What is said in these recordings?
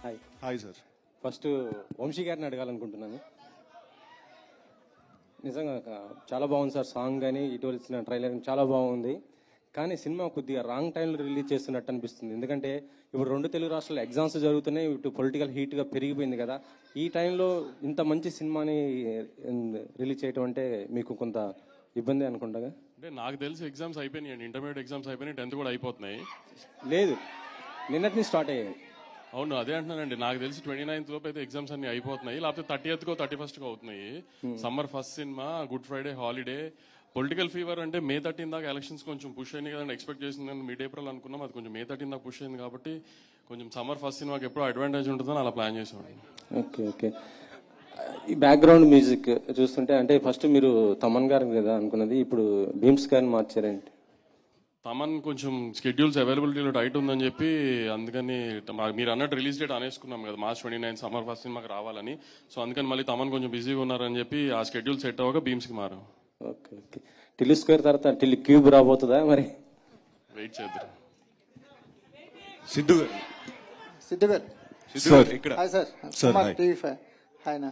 Hi. Hi sir. First Vamsi గారిని అడగాలనుకుంటున్నాను. నిజంగా చాలా బాగుంది సార్, సాంగ్ కానీ ఇటీవల ఇచ్చిన ట్రైలర్ చాలా బాగుంది. కానీ సినిమా కొద్దిగా రాంగ్ టైంలో రిలీజ్ చేస్తున్నట్టు అనిపిస్తుంది. ఎందుకంటే ఇప్పుడు 2 తెలుగు రాష్ట్రాల్లో ఎగ్జామ్స్ జరుగుతున్నాయి, ఇటు పొలిటికల్ హీట్గా పెరిగిపోయింది కదా. ఈ టైంలో ఇంత మంచి సినిమాని రిలీజ్ చేయడం అంటే మీకు కొంత ఇబ్బంది అనుకుంటా. అంటే నాకు తెలిసి ఎగ్జామ్స్ అయిపోయినాయి, ఇంటర్మీడియట్ ఎగ్జామ్స్ అయిపోయినాయి, 10th కూడా అయిపోతున్నాయి. లేదు, నిన్నటి నుంచి స్టార్ట్ అయ్యాయి. అవును, అదే అంటున్నానండి. నాకు తెలిసి 29th లోపు అయితే ఎగ్జామ్స్ అన్ని అయిపోతున్నాయి, లేకపోతే 30th 31st అవుతున్నాయి. Summer first cinema, good Friday holiday, political fever అంటే May 13 దాకా ఎలక్షన్స్ కొంచెం పుష్ అయింది కదండి. ఎక్స్పెక్ట్ చేసింది మిడ్-April అనుకున్నాం, అది కొంచెం May 13 దాకా పుష్ అయింది కాబట్టి కొంచెం సమ్మర్ ఫస్ట్ సినిమాకి ఎప్పుడో అడ్వాంటేజ్ ఉంటుందని అలా ప్లాన్ చేసాం. Okay okay. ఈ బ్యాక్గ్రౌండ్ మ్యూజిక్ చూస్తుంటే అంటే ఫస్ట్ మీరు తమన్ గారు కదా అనుకున్నది, ఇప్పుడు భీమ్స్ గారిని మార్చారేంటి? తమన్ కొంచెం స్కెడ్యూల్స్ అవైలబిలిటీలో టైట్ ఉందని చెప్పి, అందుకని మీరు అన్నట్టు రిలీజ్ డేట్ అనేసుకున్నాం కదా, March 29 సమ్మర్ ఫస్ట్ సినిమాకి రావాలని. సో అందుకని మళ్ళీ తమన్ కొంచెం బిజీగా ఉన్నారని చెప్పి ఆ స్కెడ్యూల్ సెట్ అవ్వగా భీమ్స్కి మారాం. Okay okay. టిల్లు స్క్వేర్ తర్వాత టిల్లు క్యూబ్ రాబోతుందా మరి? వెయిట్ చేద్దాం. సిద్ధు గారు. సిద్ధు గారు సార్ ఇక్కడ. Hi sir. Sir TV5 hi నా.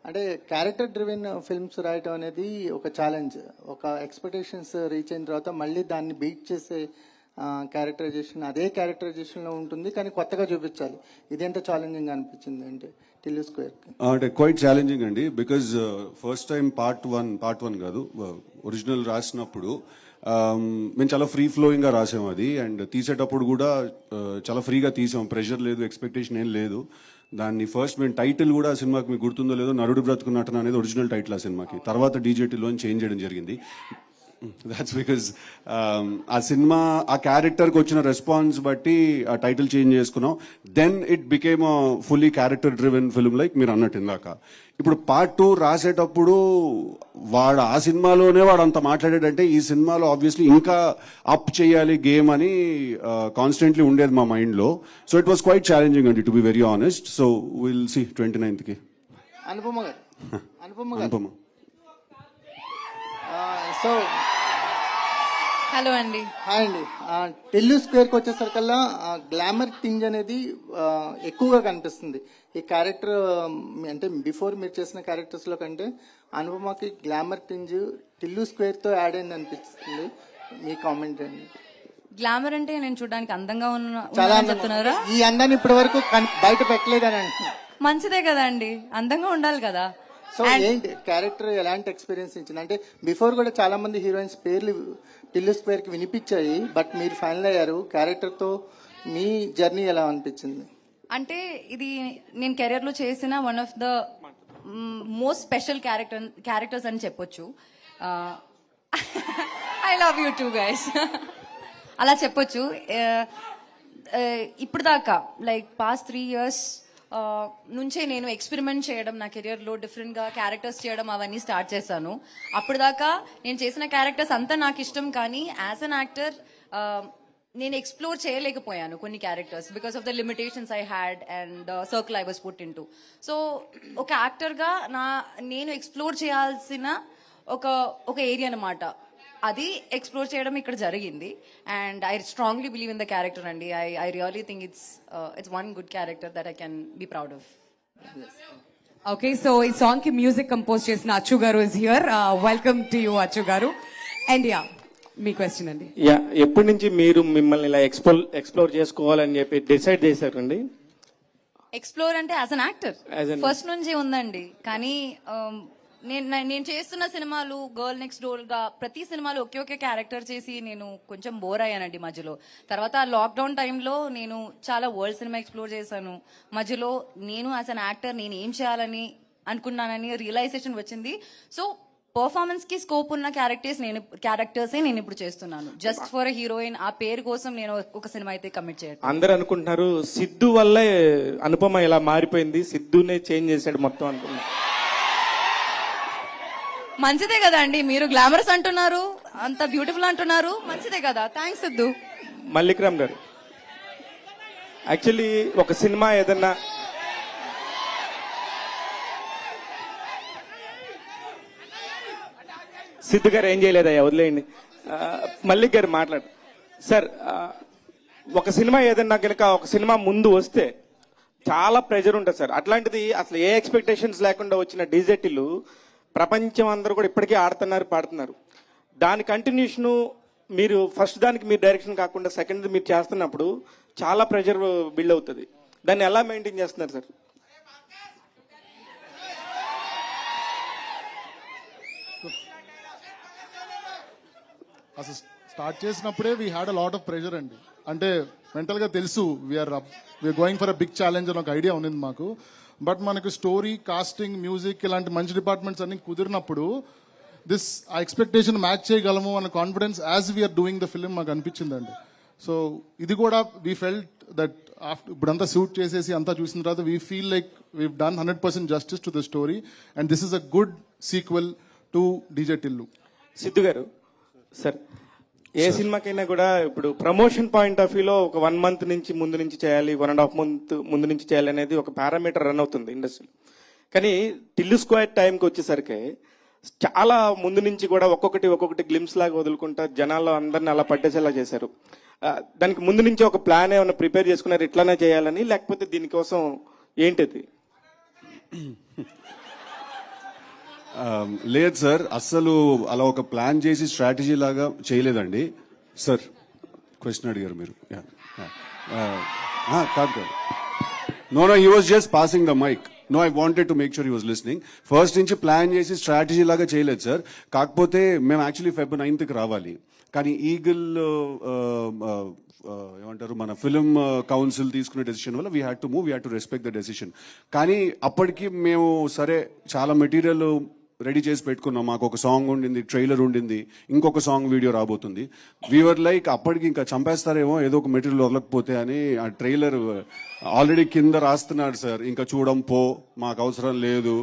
అంటే క్యారెక్టర్ డ్రివెన్ ఫిల్మ్స్ రాయటం అనేది ఒక ఛాలెంజ్. ఒక ఎక్స్పెక్టేషన్స్ రీచ్ అయిన తర్వాత మళ్ళీ దాన్ని బీట్ చేసే క్యారెక్టరైజేషన్ అదే క్యారెక్టరైజేషన్లో ఉంటుంది, కానీ కొత్తగా చూపించాలి. ఇది ఎంత ఛాలెంజింగ్ అనిపించింది అంటే టిల్లు స్క్వేర్కి? అంటే క్వైట్ ఛాలెంజింగ్ అండి, because first time part one కాదు, ఒరిజినల్ రాసినప్పుడు మేము చాలా ఫ్రీ ఫ్లోయింగ్ గా రాసాం అది. అండ్ తీసేటప్పుడు కూడా చాలా ఫ్రీగా తీసాం, ప్రెషర్ లేదు, ఎక్స్పెక్టేషన్ ఏం లేదు. దాన్ని ఫస్ట్ మేము టైటిల్ కూడా ఆ సినిమాకి మీకు గుర్తుందో లేదో, నరుడు బ్రతుకున్నట్టన అనేది ఒరిజినల్ టైటిల్ ఆ సినిమాకి. తర్వాత డీజేటీలో చేంజ్ చేయడం జరిగింది. దాట్స్ బికాజ్ ఆ సినిమా ఆ క్యారెక్టర్కి వచ్చిన రెస్పాన్స్ బట్టి ఆ టైటిల్ చేంజ్ చేసుకున్నాం. Then it became fully character driven film, like మీరు అన్నట్టు ఇందాక. ఇప్పుడు పార్ట్ 2 రాసేటప్పుడు వాడు ఆ సినిమాలోనే వాడు అంత మాట్లాడాడంటే ఈ సినిమాలో ఆబ్వియస్లీ ఇంకా అప్ చేయాలి గేమ్ అని కాన్స్టెంట్లీ ఉండేది మా మైండ్లో. So it was quite challenging అండి, to be very honest. So will see 29th Anupama garu. Anupama. So hello అండి. హాయ్ అండి. టిల్లు స్క్వేర్కి వచ్చేసరికల్లా గ్లామర్ థింగ్ అనేది ఎక్కువగా కనిపిస్తుంది ఈ క్యారెక్టర్. అంటే బిఫోర్ మీరు చేసిన క్యారెక్టర్స్లో కంటే అనుపమకి గ్లామర్ థింగ్ టిల్లు స్క్వేర్తో యాడ్ అయింది అనిపిస్తుంది. మీ కామెంట్ అండి. గ్లామర్ అంటే నేను చూడడానికి అందంగా చాలా చెప్తున్నారా? ఈ అందాన్ని ఇప్పటి వరకు బయట పెట్టలేదని అంటున్నాను. మంచిదే కదా అండి, అందంగా ఉండాలి కదా. సో ఏంటి క్యారెక్టర్ ఎలాంటి ఎక్స్పీరియన్స్ ఇచ్చింది? అంటే బిఫోర్ కూడా చాలా మంది హీరోయిన్స్ పేర్లు టిల్లు స్క్వేర్ కి వినిపించాయి, బట్ మీరు ఫైనల్ అయ్యారు. క్యారెక్టర్ తో మీ జర్నీ ఎలా అనిపించింది? అంటే ఇది నేను కెరియర్ లో చేసిన one of the most special characters అని చెప్పొచ్చు. I love you two guys అలా చెప్పొచ్చు. ఇప్పుడు దాకా లైక్ పాస్ట్ 3 years నుంచే నేను ఎక్స్పెరిమెంట్ చేయడం, నా కెరియర్లో డిఫరెంట్గా క్యారెక్టర్స్ చేయడం అవన్నీ స్టార్ట్ చేశాను. అప్పుడు దాకా నేను చేసిన క్యారెక్టర్స్ అంతా నాకు ఇష్టం, కానీ యాజ్ అన్ యాక్టర్ నేను ఎక్స్ప్లోర్ చేయలేకపోయాను కొన్ని characters because of the limitations I had and circle I was put in to. So ఒక యాక్టర్గా నేను ఎక్స్ప్లోర్ చేయాల్సిన ఒక ఏరియా అనమాట, అది ఎక్స్ప్లోర్ చేయడం ఇక్కడ జరిగింది. And I strongly believe in the character అండి. I really think it's one good character that I can be proud of. Okay, so ఈ సాంగ్ కి మ్యూజిక్ కంపోజ్ చేసిన Achu garu is here. Welcome to you Achu garu. And yeah, మీ question అండి. Yeah, ఎప్పటి నుంచి మీరు మిమ్మల్ని ఇలా ఎక్స్ప్లోర్ చేసుకోవాలని చెప్పి డిసైడ్ చేశారండి? ఎక్స్ప్లోర్ అంటే యాజ్ అన్ యాక్టర్ ఫస్ట్ నుంచి ఉందండి, కానీ నేను చేస్తున్న సినిమాలు గర్ల్ నెక్స్ట్ డోర్ గా ప్రతి సినిమాలో ఒకే క్యారెక్టర్ చేసి నేను కొంచెం బోర్ అయ్యానండి మధ్యలో. తర్వాత లాక్డౌన్ టైంలో నేను చాలా వరల్డ్ సినిమా ఎక్స్ప్లోర్ చేశాను. మధ్యలో నేను యాజ్ అన్ యాక్టర్ నేను ఏం చేయాలని అనుకున్నానని రియలైజేషన్ వచ్చింది. సో పర్ఫార్మెన్స్ కి స్కోప్ ఉన్న క్యారెక్టర్సే నేను ఇప్పుడు చేస్తున్నాను. జస్ట్ ఫర్ హీరోయిన్ ఆ పేరు కోసం నేను ఒక సినిమా అయితే కమిట్ చేయను. అందరు అనుకుంటున్నారు సిద్ధు వల్లే అనుపమ ఇలా మారిపోయింది, సిద్ధునే చేంజ్ చేశాడు మొత్తం అనుకున్నారు. మంచిదే కదా అండి, మీరు గ్లామరస్ అంటున్నారు, అంత బ్యూటిఫుల్ అంటున్నారు, మంచిదే కదా. థ్యాంక్స్ సిద్ధు. మల్లిక్రామ్ గారు, యాక్చువల్లీ ఒక సినిమా ఏదన్నా సిద్ధు గారు ఏం చేయలేదయ్యా, వదిలేయండి. మల్లిక్ గారు మాట్లాడు సార్. ఒక సినిమా ఏదన్నా కనుక ఒక సినిమా ముందు వస్తే చాలా ప్రెజర్ ఉంటుంది సార్. అట్లాంటిది అసలు ఏ ఎక్స్పెక్టేషన్స్ లేకుండా వచ్చిన డీజెటిల్ ప్రపంచం అందరూ కూడా ఇప్పటికీ ఆడుతున్నారు, పాడుతున్నారు. దాని కంటిన్యూషను మీరు ఫస్ట్ దానికి మీరు డైరెక్షన్ కాకుండా సెకండ్ మీరు చేస్తున్నప్పుడు చాలా ప్రెజర్ బిల్డ్ అవుతుంది. దాన్ని ఎలా మెయింటైన్ చేస్తున్నారు సార్? అసలు స్టార్ట్ చేసినప్పుడే we had a lot of pressure అండి. అంటే మెంటల్ గా తెలుసు we are going for a big challenge అని ఒక ఐడియా ఉన్నింది మాకు. బట్ మనకు స్టోరీ, కాస్టింగ్, మ్యూజిక్ ఇలాంటి మంచి డిపార్ట్మెంట్స్ అన్ని కుదిరినప్పుడు ఆ ఎక్స్పెక్టేషన్ మ్యాచ్ చేయగలము అన్న confidence as we are doing the film మాకు అనిపించిందండి. సో ఇది కూడా వీ ఫెల్ట్ దట్ ఇప్పుడంతా షూట్ చేసేసి అంతా చూసిన తర్వాత we feel like we done 100% justice to the story and this is a good sequel to DJ Tillu. Siddhu గారు సార్, ఏ సినిమాకైనా కూడా ఇప్పుడు ప్రమోషన్ పాయింట్ ఆఫ్ వ్యూలో ఒక 1 month నుంచి ముందు నుంచి చేయాలి, 1.5 month ముందు నుంచి చేయాలి అనేది ఒక పారామీటర్ రన్ అవుతుంది ఇండస్ట్రీలో. కానీ టిల్లు స్క్వేర్ టైంకి వచ్చేసరికి చాలా ముందు నుంచి కూడా ఒక్కొక్కటి గ్లిమ్స్ లాగా వదులుకుంటా జనాల్లో అందరిని అలా పట్టేసేలా చేశారు. దానికి ముందు నుంచి ఒక ప్లాన్ ఏమైనా ప్రిపేర్ చేసుకున్నారు ఇట్లానే చేయాలని, లేకపోతే దీనికోసం ఏంటిది? లేదు సార్, అస్సలు అలా ఒక ప్లాన్ చేసి స్ట్రాటజీ లాగా చేయలేదండి సార్. క్వశ్చన్ అడిగారు మీరు. కాదు no he was just passing the mike. No, I wanted to make sure he was listening. First నుంచి ప్లాన్ చేసి స్ట్రాటజీ లాగా చేయలేదు సార్. కాకపోతే మేము యాక్చువల్లీ Feb 9th రావాలి, కానీ ఈగిల్ ఏమంటారు మన ఫిల్మ్ కౌన్సిల్ తీసుకునే డెసిషన్ వల్ల we had to move, we had to respect the decision. కానీ అప్పటికి మేము సరే చాలా మెటీరియల్ రెడీ చేసి పెట్టుకున్నాం. మాకు ఒక సాంగ్ ఉండింది, ట్రైలర్ ఉండింది, ఇంకొక సాంగ్ వీడియో రాబోతుంది. వీఆర్ లైక్ అప్పటికి ఇంకా చంపేస్తారేమో ఏదో ఒక మెటీరియల్ వదలకపోతే అని ఆ ట్రైలర్ ఆల్రెడీ కింద రాస్తున్నాడు సార్. ఇంకా చూడం పో, మాకు అవసరం లేదు,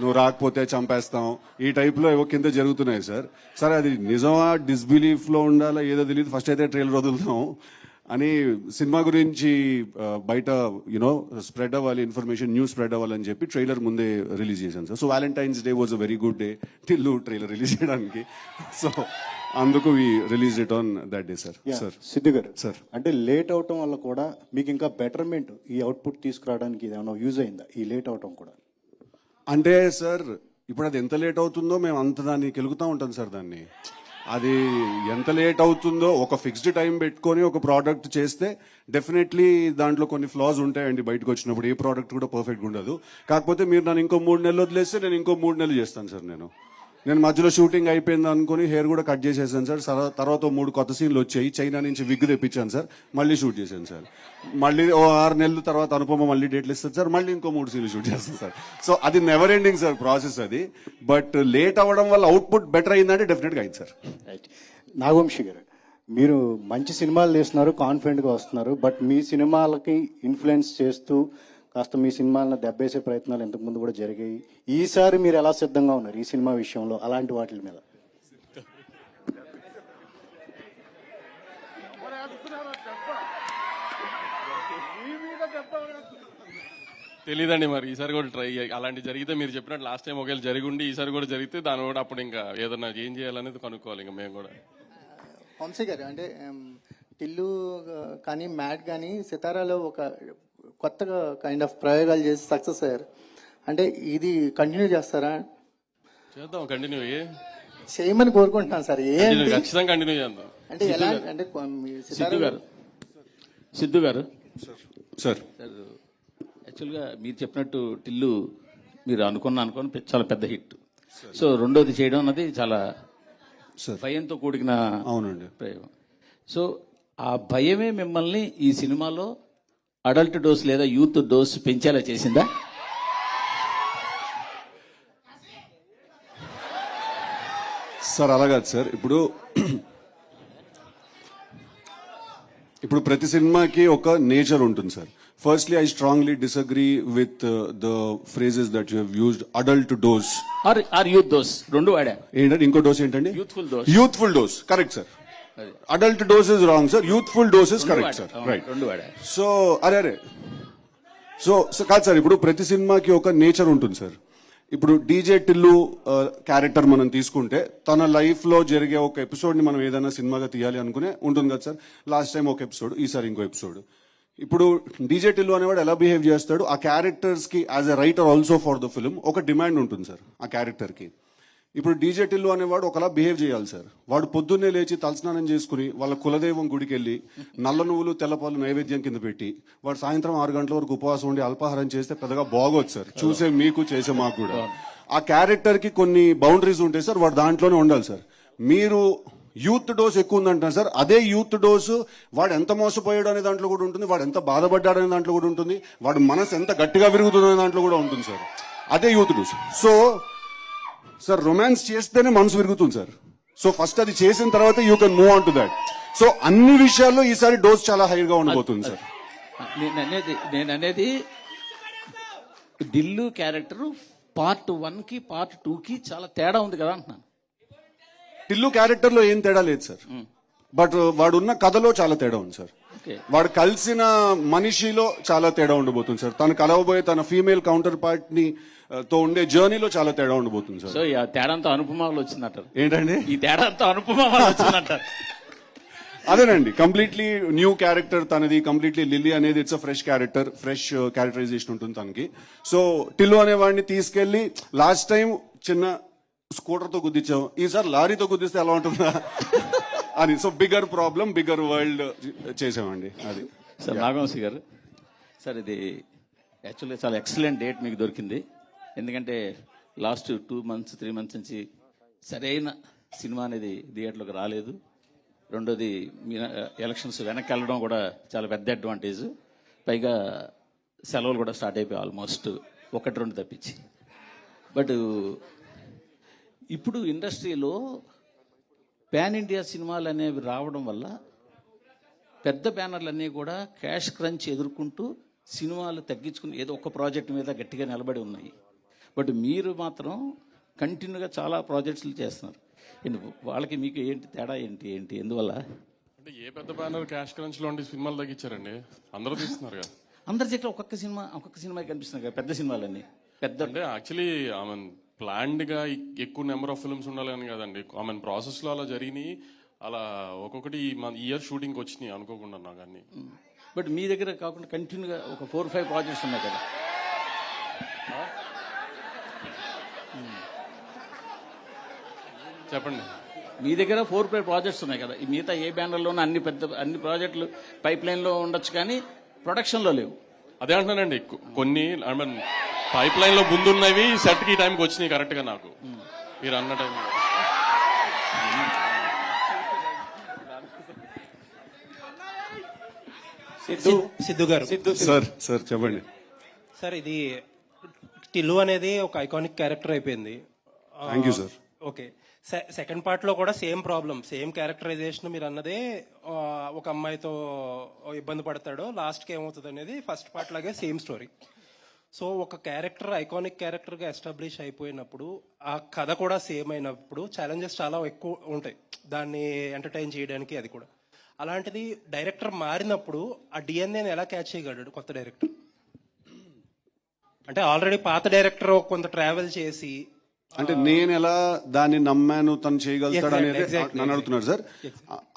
నువ్వు రాకపోతే చంపేస్తాం, ఈ టైప్ లో ఏవో కింద జరుగుతున్నాయి సార్. సరే అది నిజమా డిస్బిలీఫ్ లో ఉండాలా ఏదో తెలియదు, ఫస్ట్ అయితే ట్రైలర్ వదులుతాం అని సినిమా గురించి బయట యునో స్ప్రెడ్ అవ్వాలి, ఇన్ఫర్మేషన్ న్యూస్ స్ప్రెడ్ అవ్వాలని చెప్పి ట్రైలర్ ముందే రిలీజ్ చేశాను sir. So Valentine's day was a very good day Tillu trailer release చేయడానికి. సో అందుకు we release it on that day sir. Sir Siddhu గారు సార్, అంటే లేట్ అవటం వల్ల కూడా మీకు ఇంకా బెటర్మెంట్ ఈ అవుట్పుట్ తీసుకురావడానికి ఏమైనా యూజ్ అయిందా ఈ లేట్ అవటం కూడా? అంటే సార్ ఇప్పుడు అది ఎంత లేట్ అవుతుందో మేము అంత దాన్ని కెలుగుతూ ఉంటాం సార్. దాన్ని అది ఎంత లేట్ అవుతుందో ఒక ఫిక్స్డ్ టైం పెట్టుకొని ఒక ప్రోడక్ట్ చేస్తే డెఫినెట్లీ దాంట్లో కొన్ని ఫ్లాస్ ఉంటాయండి. బయటకు వచ్చినప్పుడు ఏ ప్రోడక్ట్ కూడా పర్ఫెక్ట్గా ఉండదు. కాకపోతే మీరు నన్ను ఇంకో 3 నెలలు వదిలేస్తే నేను ఇంకో 3 నెలలు చేస్తాను సార్. నేను మధ్యలో షూటింగ్ అయిపోయింది అనుకుని హెయిర్ కూడా కట్ చేసేసాను సార్. తర్వాత 3 కొత్త సీన్లు వచ్చాయి, చైనా నుంచి విగ్ తెప్పించాను సార్, మళ్ళీ షూట్ చేశాను సార్. మళ్ళీ 6 నెలల తర్వాత అనుపమ మళ్ళీ డేట్లు ఇస్తుంది సార్, మళ్ళీ ఇంకో 3 సీన్లు షూట్ చేస్తాను సార్. సో అది నెవర్ ఎండింగ్ సార్ ప్రాసెస్ అది. బట్ లేట్ అవ్వడం వల్ల అవుట్పుట్ బెటర్ అయిందంటే డెఫినెట్గా అయింది సార్. నాగవంశి గారు, మీరు మంచి సినిమాలు తీస్తున్నారు, కాన్ఫిడెంట్గా వస్తున్నారు. బట్ మీ సినిమాలకి ఇన్ఫ్లుయెన్స్ చేస్తూ కాస్త మీ సినిమాలను దెబ్బేసే ప్రయత్నాలు ఇంతకుముందు కూడా జరిగాయి. ఈసారి మీరు ఎలా సిద్ధంగా ఉన్నారు ఈ సినిమా విషయంలో, అలాంటి వాటి మీద? తెలీదండి మరి ఈసారి కూడా ట్రై అలాంటి జరిగితే మీరు చెప్పినట్టు లాస్ట్ టైం ఒకవేళ జరిగి ఉండి ఈసారి కూడా జరిగితే దాని కూడా అప్పుడు ఇంకా ఏదన్నా ఏం చేయాలనేది కనుక్కోవాలి ఇంకా మేము కూడా. వంశీ గారు, అంటే టిల్లు కానీ మ్యాడ్ కానీ సితారాలో ఒక కొత్తగా కైండ్ ఆఫ్ ప్రయోగాలు చేసి సక్సెస్ అయ్యారు. అంటే ఇది కంటిన్యూ చేస్తారా? చేద్దాం, కంటిన్యూ చేయమని కోరుకుంటున్నాను సార్. ఖచ్చితంగా కంటిన్యూ చేద్దాం. అంటే ఎలా అంటే సిద్ధు గారు సార్ యాక్చువల్గా మీరు చెప్పినట్టు టిల్లు మీరు అనుకుని చాలా పెద్ద హిట్. సో రెండోది చేయడం అన్నది చాలా భయంతో కూడిన అవునండి ప్రయోగం. సో ఆ భయమే మిమ్మల్ని ఈ సినిమాలో అడల్ట్ డోస్ లేదా యూత్ డోస్ పెంచేలా చేసిందా? సార్ అలా కాదు సార్. ఇప్పుడు ప్రతి సినిమాకి ఒక నేచర్ ఉంటుంది sir. Firstly I strongly disagree with the phrases that you have used, adult dose or youth dose రెండు వాడా. ఏంటంటే ఇంకో డోస్ ఏంటండి? Youthful dose correct sir. Adult dose is wrong sir, youthful dose is correct sir. Right. So అరే so కాదు sir, ఇప్పుడు ప్రతి సినిమాకి ఒక నేచర్ ఉంటుంది సార్. ఇప్పుడు డీజే టిల్లు క్యారెక్టర్ మనం తీసుకుంటే తన లైఫ్ లో జరిగే ఒక ఎపిసోడ్ ని మనం ఏదైనా సినిమాగా తీయాలి అనుకునే ఉంటుంది కదా సార్. లాస్ట్ టైం ఒక ఎపిసోడ్, ఈసారి ఇంకో ఎపిసోడ్. ఇప్పుడు డీజే టిల్లు అనేవాడు ఎలా బిహేవ్ చేస్తాడు, ఆ క్యారెక్టర్స్ కి as a writer also for the film ఒక డిమాండ్ ఉంటుంది సార్ ఆ క్యారెక్టర్ కి. ఇప్పుడు డీజే టిల్లు అనేవాడు ఒకలా బిహేవ్ చేయాలి సార్. వాడు పొద్దున్నే లేచి తలస్నానం చేసుకుని వాళ్ళ కులదైవం గుడికి వెళ్ళి నల్ల నువ్వులు తెల్లపాలు నైవేద్యం కింద పెట్టి వాడు సాయంత్రం 6 గంటల వరకు ఉపవాసం ఉండి అల్పాహారం చేస్తే పెద్దగా బాగోదు సార్, చూసే మీకు చేసే మాకు కూడా. ఆ క్యారెక్టర్ కి కొన్ని బౌండరీస్ ఉంటాయి సార్, వాడు దాంట్లోనే ఉండాలి సార్. మీరు యూత్ డోస్ ఎక్కువ ఉందంటారు సార్, అదే యూత్ డోసు వాడు ఎంత మోసపోయాడు అనే దాంట్లో కూడా ఉంటుంది, వాడు ఎంత బాధపడ్డాడు అనే దాంట్లో కూడా ఉంటుంది, వాడు మనసు ఎంత గట్టిగా విరుగుతుంది అనే దాంట్లో కూడా ఉంటుంది సార్. అదే youth dose. So sir romance చేస్తేనే మనసు విరుగుతుంది సార్. సో ఫస్ట్ అది చేసిన తర్వాత you can move on to that. So అన్ని విషయాల్లో ఈసారి డోస్ చాలా హైగా ఉండబోతుంది సార్. నేను అనేది ఢిల్లు క్యారెక్టర్ పార్ట్ 1 కి పార్ట్ 2 కి చాలా తేడా ఉంది కదా అంటున్నాను. టిల్లు క్యారెక్టర్ లో ఏం తేడా లేదు సార్, బట్ వాడున్న కథలో చాలా తేడా ఉంది సార్. వాడు కలిసిన మనిషిలో చాలా తేడా ఉండబోతుంది సార్. తను కలవబోయే తన ఫీమేల్ కౌంటర్ పార్ట్ ని తో ఉండే జర్నీలో చాలా తేడా ఉండబోతుంది సార్. సో ఈ తేడాంతో అనుపమాలు వచ్చిందంటారు ఏంటండి? ఈ తేడాంతో అనుపమాలు వచ్చిందంటారు. అదేనండి, కంప్లీట్లీ న్యూ క్యారెక్టర్ తనది. కంప్లీట్లీ లిల్లీ అనేది it's a fresh character, fresh characterization ఉంటుంది తనకి. సో టిల్లు అనేవాడిని తీసుకెళ్లి లాస్ట్ టైం చిన్న స్కూటర్ తో గుద్దించాం, ఈసారి లారీతో గుద్దిస్తే ఎలా ఉంటుందా అని. So bigger problem, bigger world చేసామండి అది. సార్ నాగవంశీ గారు, సార్ ఇది యాక్చువల్లీ చాలా ఎక్సలెంట్ డేట్ మీకు దొరికింది. ఎందుకంటే లాస్ట్ 2 months 3 months నుంచి సరైన సినిమా అనేది థియేటర్లోకి రాలేదు. రెండోది మీ ఎలక్షన్స్ వెనక్కి వెళ్ళడం కూడా చాలా పెద్ద అడ్వాంటేజ్. పైగా సెలవులు కూడా స్టార్ట్ అయిపోయాయి ఆల్మోస్ట్ 1-2 తప్పించి. బట్ ఇప్పుడు ఇండస్ట్రీలో పాన్ ఇండియా సినిమాలు అనేవి రావడం వల్ల పెద్ద బ్యానర్లన్నీ కూడా క్యాష్ క్రంచ్ ఎదుర్కొంటూ సినిమాలు తగ్గించుకుని ఏదో ఒక ప్రాజెక్ట్ మీద గట్టిగా నిలబడి ఉన్నాయి. బట్ మీరు మాత్రం కంటిన్యూగా చాలా ప్రాజెక్ట్స్లు చేస్తున్నారు. ఎందుకు వాళ్ళకి మీకు ఏంటి తేడా ఏంటి ఎందువల్ల? అంటే ఏ పెద్ద బ్యానర్ క్యాష్ క్రంచ్ లో ఉండి సినిమాలు తగ్గించారండి, అందరూ తీస్తున్నారు కదా. అందరి దగ్గర ఒక్కొక్క సినిమా కనిపిస్తుంది కదా పెద్ద సినిమాలన్నీ. పెద్ద అంటే యాక్చువల్లీ ప్లాన్డ్ గా ఎక్కువ నెంబర్ ఆఫ్ ఫిల్మ్స్ ఉండాలని కదండి, ప్రాసెస్ లో అలా జరిగినాయి. అలా ఒక్కొక్కటి ఇయర్ షూటింగ్ వచ్చినాయి అనుకోకుండా నాకు అన్ని. బట్ మీ దగ్గర కాకుండా కంటిన్యూగా ఒక 4-5 ప్రాజెక్ట్స్ ఉన్నాయి కదా. చెప్పండి. మీ దగ్గర 4-5 ప్రాజెక్ట్స్ ఉన్నాయి కదా. ఈ మిగతా ఏ బ్యానర్లోనూ అన్ని ప్రాజెక్టులు పైప్ లైన్ లో ఉండొచ్చు కానీ ప్రొడక్షన్ లో లేవు. అదే అంటున్నానండి, కొన్ని పైప్ లైన్ లో ముందున్నవి సెట్ కి టైంకి వచ్చినాయి కరెక్ట్ గా నాకు మీరు అన్న టైం. సిద్ధు గారు, సార్ చెప్పండి సార్. ఇది టిల్లు అనేది ఒక ఐకానిక్ క్యారెక్టర్ అయిపోయింది. Thank you sir. Okay, second part లో కూడా సేమ్ ప్రాబ్లం, సేమ్ క్యారెక్టరైజేషన్. మీరు అన్నదే ఒక అమ్మాయితో ఇబ్బంది పడతాడు, లాస్ట్ కి ఏమవుతుంది అనేది ఫస్ట్ పార్ట్ లాగే సేమ్ స్టోరీ. సో ఒక క్యారెక్టర్ ఐకానిక్ క్యారెక్టర్ గా ఎస్టాబ్లిష్ అయిపోయినప్పుడు ఆ కథ కూడా సేమ్ అయినప్పుడు ఛాలెంజెస్ చాలా ఎక్కువ ఉంటాయి దాన్ని ఎంటర్టైన్ చేయడానికి. అది కూడా అలాంటిది డైరెక్టర్ మారినప్పుడు ఆ డిఎన్ఏని ఎలా క్యాచ్ చేయగలడు కొత్త డైరెక్టర్? అంటే ఆల్రెడీ పాత డైరెక్టర్ కొంత ట్రావెల్ చేసి అంటే నేను ఎలా దాన్ని నమ్మాను తను చేయగలుగుతాడు అనేది నన్ను అడుగుతున్నారు సార్.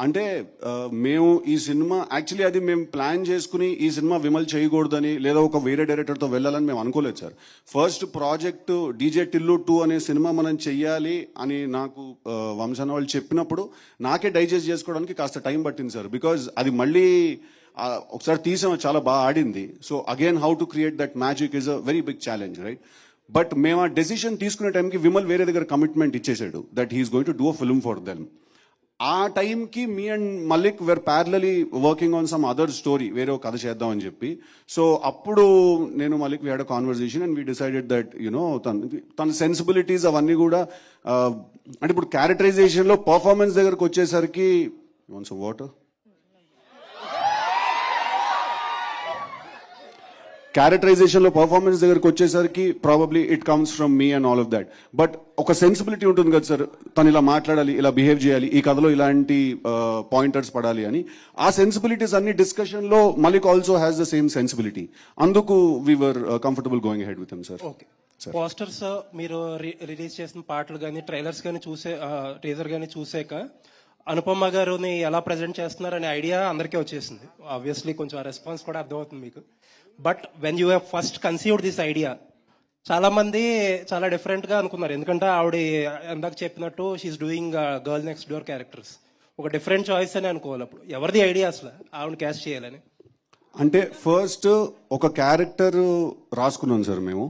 అంటే మేము ఈ సినిమా యాక్చువల్లీ అది మేము ప్లాన్ చేసుకుని ఈ సినిమా విమల్ చేయకూడదని లేదా ఒక వేరే డైరెక్టర్ తో వెళ్ళాలని మేము అనుకోలేదు sir. First project DJ Tillu 2 అనే సినిమా మనం చెయ్యాలి అని నాకు వంశన్న వాళ్ళు చెప్పినప్పుడు నాకే డైజెస్ట్ చేసుకోవడానికి కాస్త టైం పట్టింది సార్. బికాజ్ అది మళ్ళీ ఒకసారి తీసాము, చాలా బాగా ఆడింది. So again how to create that magic is a very big challenge, right? But మేము ఆ డెసిషన్ తీసుకునే టైంకి విమల్ వేరే దగ్గర కమిట్మెంట్ ఇచ్చేసాడు that he's going to do a film for them. ఆ టైంకి me and Mallik were parallelly working on some other story, వేరే ఒక కథ చేద్దామని చెప్పి. సో అప్పుడు నేను Mallik we had a conversation and we decided that you know తన సెన్సిబిలిటీస్ అవన్నీ కూడా అంటే ఇప్పుడు క్యారెక్టరైజేషన్ లో పర్ఫార్మెన్స్ దగ్గరకు వచ్చేసరికి వాటర్ క్యారెక్టరైజేషన్ లో పర్ఫార్మెన్స్ దగ్గరకు వచ్చేసరికి probably it comes from me and all of that. But ఒక సెన్సిబిలిటీ ఉంటుంది కదా సార్, తను ఇలా మాట్లాడాలి, ఇలా బిహేవ్ చేయాలి, ఈ కథలో ఇలాంటి పాయింటర్స్ పడాలి అని. ఆ సెన్సిబిలిటీస్ అన్ని డిస్కషన్ లో Malik also has the same sensibility. అందుకు we were comfortable going ahead with him sir. Okay, posters మీరు రిలీజ్ చేసిన పాటలు కానీ ట్రైలర్స్ కానీ టీజర్ కానీ చూసాక అనుపమ గారుని ఎలా ప్రజెంట్ చేస్తున్నారు అనే ఐడియా అందరికీ వచ్చేసింది. ఆబ్వియస్లీ కొంచెం ఆ రెస్పాన్స్ కూడా అర్థమవుతుంది మీకు. But when you have first conceived this idea, చాలా మంది చాలా డిఫరెంట్ గా అనుకున్నారు. ఎందుకంటే ఆవిడ ఇందాక చెప్పినట్టు she's doing girl next door characters, ఒక డిఫరెంట్ చాయిస్ అని అనుకోవాలి. అప్పుడు ఎవరిది ఐడియా అసలు ఆవిడ క్యాస్ట్ చేయాలని? అంటే ఫస్ట్ ఒక క్యారెక్టర్ రాసుకున్నాం సార్ మేము.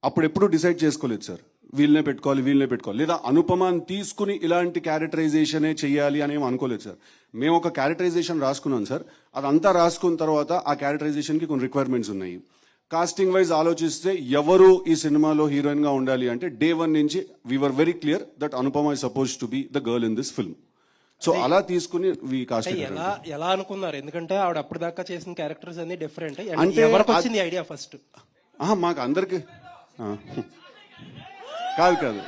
అప్పుడు ఎప్పుడు డిసైడ్ చేసుకోలేదు సార్, వీళ్ళనే పెట్టుకోవాలి లేదా అనుపమాని తీసుకుని ఇలాంటి క్యారెక్టరైజేషనే చెయ్యాలి అని ఏం అనుకోలేదు సార్. మేము ఒక క్యారెక్టరైజేషన్ రాసుకున్నాం సార్. అదంతా రాసుకున్న తర్వాత ఆ క్యారెక్టరైజేషన్కి కొన్ని రిక్వైర్మెంట్స్ ఉన్నాయి. కాస్టింగ్ వైజ్ ఆలోచిస్తే ఎవరు ఈ సినిమాలో హీరోయిన్ గా ఉండాలి అంటే డే 1 నుంచి we are very clear that Anupama is suppose to be the girl in this film. So అలా తీసుకుని ఎలా అనుకున్నారు? ఎందుకంటే ఆవిడ అప్పుడు దాకా చేసిన క్యారెక్టర్స్ అన్ని డిఫరెంట్. అంటే ఎవరికి వచ్చింది ఐడియా ఫస్ట్? మాకు అందరికి కాదు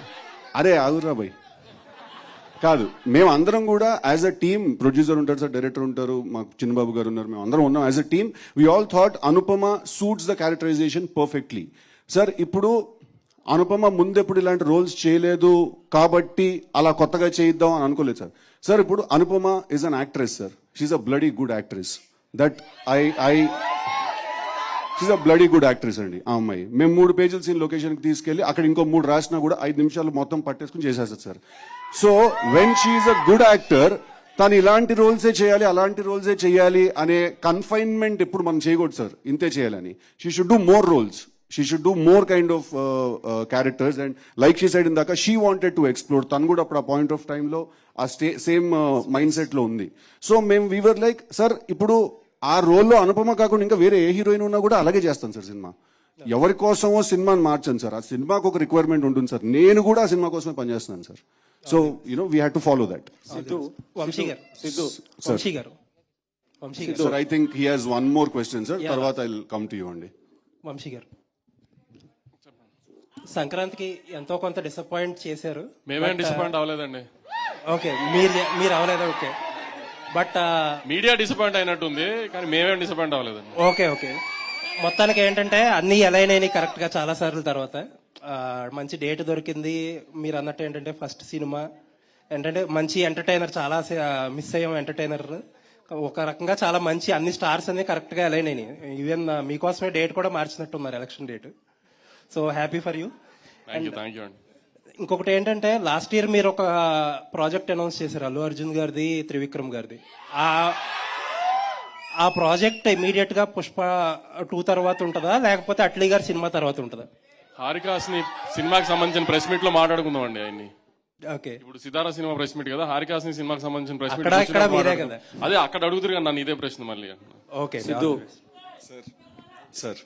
అరే ఆగురా భయ్ కాదు, మేము అందరం కూడా యాజ్ అ టీమ్, ప్రొడ్యూసర్ ఉంటారు సార్, డైరెక్టర్ ఉంటారు, మాకు చిన్నబాబు గారు ఉన్నారు, మేము అందరం ఉన్నాం as a team. We all thought Anupama suits the characterization perfectly. Sir ఇప్పుడు అనుపమ ముందెప్పుడు ఇలాంటి రోల్స్ చేయలేదు కాబట్టి అలా కొత్తగా చేయిద్దాం అని అనుకోలేదు సార్. సార్ ఇప్పుడు Anupama is an actress sir, she's a bloody good actress. She's a bloody good actress అండి ఆ అమ్మాయి. మేము 3 పేజీల సీన్ లొకేషన్కి తీసుకెళ్లి అక్కడ ఇంకో 3 రాసినా కూడా 5 నిమిషాలు మొత్తం పట్టేసుకుని చేసేస్తారు sir. So when she's a good actor, తను ఇలాంటి రోల్సే చేయాలి అలాంటి రోల్సే చేయాలి అనే కన్ఫైన్మెంట్ ఎప్పుడు మనం చేయకూడదు సార్, ఇంతే చేయాలని. She should do more roles, she should do more kind of characters. And like she said ఇందాక షీ వాంటెడ్ టు ఎక్స్ప్లోర్, తను కూడా అప్పుడు ఆ పాయింట్ ఆఫ్ టైంలో ఆ సేమ్ మైండ్ సెట్ లో ఉంది. సో మేము వీవర్ లైక్ సార్ ఇప్పుడు ఆ రోల్లో అనుపమ కాకుండా ఇంకా వేరే ఏ హీరోయిన్ ఉన్నా కూడా అలాగే చేస్తాను సార్ సినిమా. ఎవరి కోసమో సినిమాని మార్చాను సార్, ఆ సినిమాకు ఒక రిక్వైర్మెంట్ ఉంటుంది సార్. నేను కూడా ఆ సినిమా కోసమే పనిచేస్తున్నాను sir. So we had to follow that. Sir I think he has one more question sir, తర్వాత I will come to you అండి. వంశీ గారు, సంక్రాంతికి ఎంతో కొంత డిసప్పాయింట్ చేశారు. మేమేం డిసప్పాయింట్ అవ్వలేదండి. ఓకే, మీరు అవ్వలేదా? ఓకే, బట్ మీడియా డిసప్పాయింట్ అయినట్టుంది కానీ మేమేం డిసప్పాయింట్ అవ్వలేదండి. ఓకే మొత్తానికి ఏంటంటే అన్ని ఎలైనవి కరెక్ట్ గా చాలా సార్లు తర్వాత మంచి డేట్ దొరికింది. మీరు అన్నట్టు ఏంటంటే ఫస్ట్ సినిమా ఏంటంటే మంచి ఎంటర్టైనర్, చాలా మిస్ అయ్యాం ఎంటర్టైనర్. ఒక రకంగా చాలా మంచి అన్ని స్టార్స్ అన్ని కరెక్ట్ గా అలైన్ అయినాయి. ఈవెన్ మీకోసమే డేట్ కూడా మార్చినట్టున్నారు, election date. So happy for you. Thank you అండి. ఇంకొకటి ఏంటంటే లాస్ట్ ఇయర్ మీరు ఒక ప్రాజెక్ట్ అనౌన్స్ చేశారు, అల్లు అర్జున్ గారిది, త్రివిక్రమ్ గారిది. ఆ ప్రాజెక్ట్ ఇమీడియట్ గా పుష్ప 2 తర్వాత ఉంటుందా లేకపోతే అట్లీ గారి సినిమా తర్వాత ఉంటుందా? హారికాస్ని సినిమాకి సంబంధించిన ప్రెస్ మీట్ లో మాట్లాడుకుందాం అండి ఆయన్ని. ఓకే, ఇప్పుడు సితారా సినిమా ప్రెస్ మీట్ కదా, హారికాస్ని సినిమాకి సంబంధించిన ప్రెస్ మీట్ మీరే కదా. అదే అక్కడ అడుగుతారు కదా నన్ను ఇదే ప్రశ్న మళ్ళీ. Okay Siddhu sir,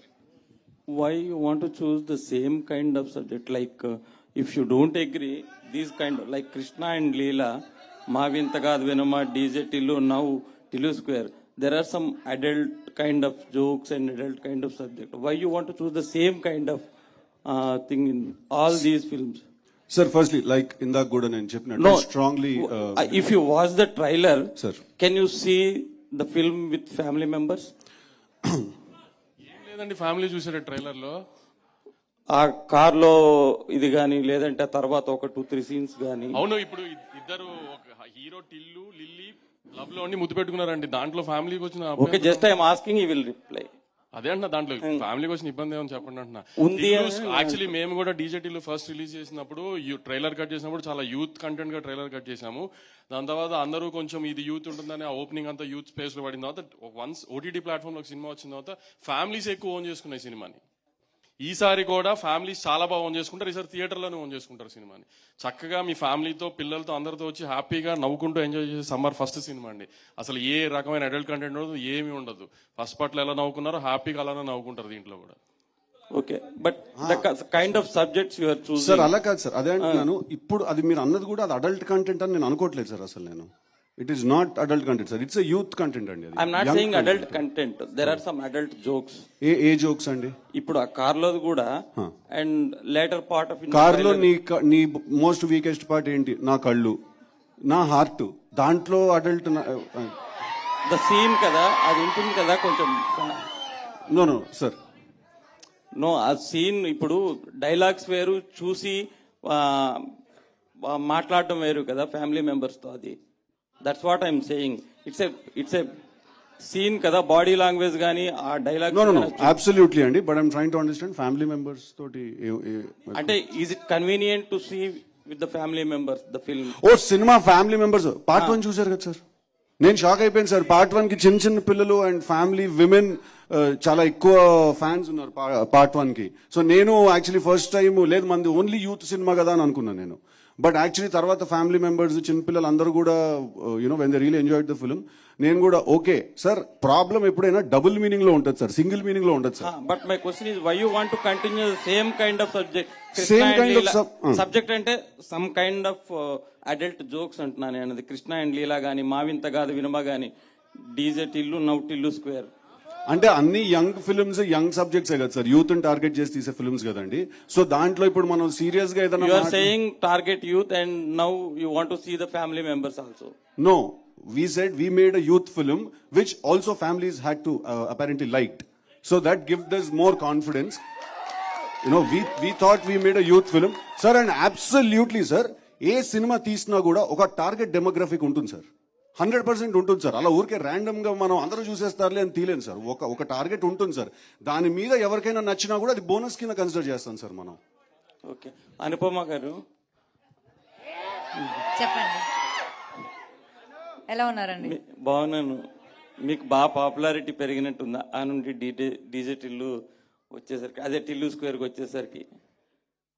why you want to choose the same kind of subject? Like if you don't agree, these kind of like Krishna and Leela, Mavintagad Venama, DJ Tillu, now Tillu Square, there are some adult kind of jokes and adult kind of subject. Why you want to choose the same kind of thing in all these films? Sir, firstly, like indak kuda nenu cheppinattu, No, strongly if you watch the trailer, Sir. can you see the film with family members? ఏం లేదండి, family చూసారు trailer లో. ఆ car లో ఇది గానీ లేదంటే తర్వాత ఒక 2-3 సీన్స్ గానీ. అవును, ఇప్పుడు ఇద్దరు ఒక హీరో టిల్లు లిల్లీ లవ్ లో ఉండి ముద్దు పెట్టుకున్నారండి. దాంట్లో ఫ్యామిలీకి వచ్చిన okay, just I'm asking, you will reply. అదే అంటున్నా, దాంట్లో ఫ్యామిలీకి వచ్చిన ఇబ్బంది ఏమని చెప్పండి అంటున్నా. ఉంది యాక్చువల్లీ మేము కూడా డీజేటీలో ఫస్ట్ రిలీజ్ చేసినప్పుడు ట్రైలర్ కట్ చేసినప్పుడు చాలా యూత్ కంటెంట్ గా ట్రైలర్ కట్ చేసాము. దాని తర్వాత అందరూ కొంచెం ఇది యూత్ ఉంటుందని ఆ ఓపెనింగ్ అంతా యూత్ స్పేస్ లో పడిన తర్వాత వన్స్ ఓటీటీ ప్లాట్ఫామ్ లో సినిమా వచ్చిన తర్వాత ఫ్యామిలీస్ ఎక్కువ ఓన్ చేసుకున్నాయి సినిమాని. ఈసారి కూడా ఫ్యామిలీస్ చాలా బాగా ఓన్ చేసుకుంటారు, ఈసారి థియేటర్లోనే ఓన్ చేసుకుంటారు సినిమాని. చక్కగా మీ ఫ్యామిలీతో పిల్లలతో అందరితో వచ్చి హ్యాపీగా నవ్వుకుంటూ ఎంజాయ్ చేసే సమ్మర్ ఫస్ట్ సినిమా అండి. అసలు ఏ రకమైన అడల్ట్ కంటెంట్ ఉండదు, ఏమీ ఉండదు. ఫస్ట్ పార్ట్లో ఎలా నవ్వుకున్నారో హ్యాపీగా అలానే నవ్వుకుంటారు దీంట్లో కూడా. Okay, but the kind of subjects you are choosing. Sir అలా కాదు సార్, అదే అంటున్నాను. ఇప్పుడు అది మీరు అన్నది కూడా అది అడల్ట్ కంటెంట్ అని నేను అనుకోవట్లేదు సార్. అసలు నేను it is not adult content sir, it's youth content అండి. I'm not saying adult content, there are some adult jokes. A jokes అండి? ఇప్పుడు ఆ కార్ లో కూడా and later part of car లో నీ మోస్ట్ వీకెస్ట్ పార్ట్ ఏంటి? నా కళ్ళు, నా హార్ట్. దాంట్లో అడల్ట్ ద సీన్ కదా, అది ఉంటుంది కదా కొంచెం. నో సార్, నో, ఆ సీన్ ఇప్పుడు డైలాగ్స్ వేరు, చూసి మాట్లాడటం వేరు కదా ఫ్యామిలీ మెంబర్స్ తో. అది that's what I'm saying. It's a scene కదా, బాడీ లాంగ్వేజ్ కానీ ఆ డైలాగ్ నో అబ్సల్యూట్లీ అండి, but I'm trying to understand family members తోటి అంటే is it convenient to see with the family members the film? ఓ సినిమా ఫ్యామిలీ మెంబర్స్ పార్ట్ 1 చూసారు కదా సార్, నేను షాక్ అయిపోయాను సార్. పార్ట్ 1 కి చిన్న చిన్న పిల్లలు అండ్ ఫ్యామిలీ విమెన్ చాలా ఎక్కువ ఫ్యాన్స్ ఉన్నారు పార్ట్ 1 కి. సో నేను యాక్చువల్లీ ఫస్ట్ టైం లేదు మంది ఓన్లీ యూత్ సినిమా కదా అని అనుకున్నాను నేను. బట్ యాక్చువల్లీ తర్వాత ఫ్యామిలీ మెంబర్స్ చిన్నపిల్లలు అందరూ కూడా you know when they really enjoyed the film. నేను కూడా ఓకే సార్, ప్రాబ్లం ఎప్పుడైనా డబుల్ మీనింగ్ లో ఉంటుంది సార్, సింగిల్ మీనింగ్ లో ఉంటుంది sir. But my question is why you want to continue same kind of subject? Same kind of subject అంటే some kind of adult jokes అంటున్నాను నేను. అది Krishna and లీలా గానీ, మావింత కాదు వినమ గానీ, DJ Tillu now Tillu square అంటే అన్ని యంగ్ ఫిల్మ్స్ యంగ్ సబ్జెక్ట్సే కదా సార్, యూత్ టార్గెట్ చేసి తీసే ఫిల్మ్స్ కదండి. సో దాంట్లో ఇప్పుడు మనం సీరియస్ గా ఏదైనా you are saying target youth and now you want to see the family members also. No, we said we made a youth film which also families had to apparently liked. So that gives us more confidence. You know, we thought we made a youth film. Sir, and absolutely sir, A cinema తీసినా కూడా ఒక target demographic ఉంటుంది sir, 100% ఉంటుంది sir. అలా ఊరికే random గా మనం అందరూ చూసేస్తారులే అని తీలేను సార్. ఒక టార్గెట్ ఉంటుంది సార్, దాని మీద ఎవరికైనా నచ్చినా కూడా అది బోనస్ కింద కన్సిడర్ చేస్తాం సార్ మనం. ఓకే, అనుపమ గారు చెప్పండి, ఎలా ఉన్నారండి? బాగున్నాను. మీకు బాగా పాపులారిటీ పెరిగినట్టుందా ఆ నుండి డీజే టిల్లు వచ్చేసరికి, అదే టిల్లు స్క్వేర్కి వచ్చేసరికి?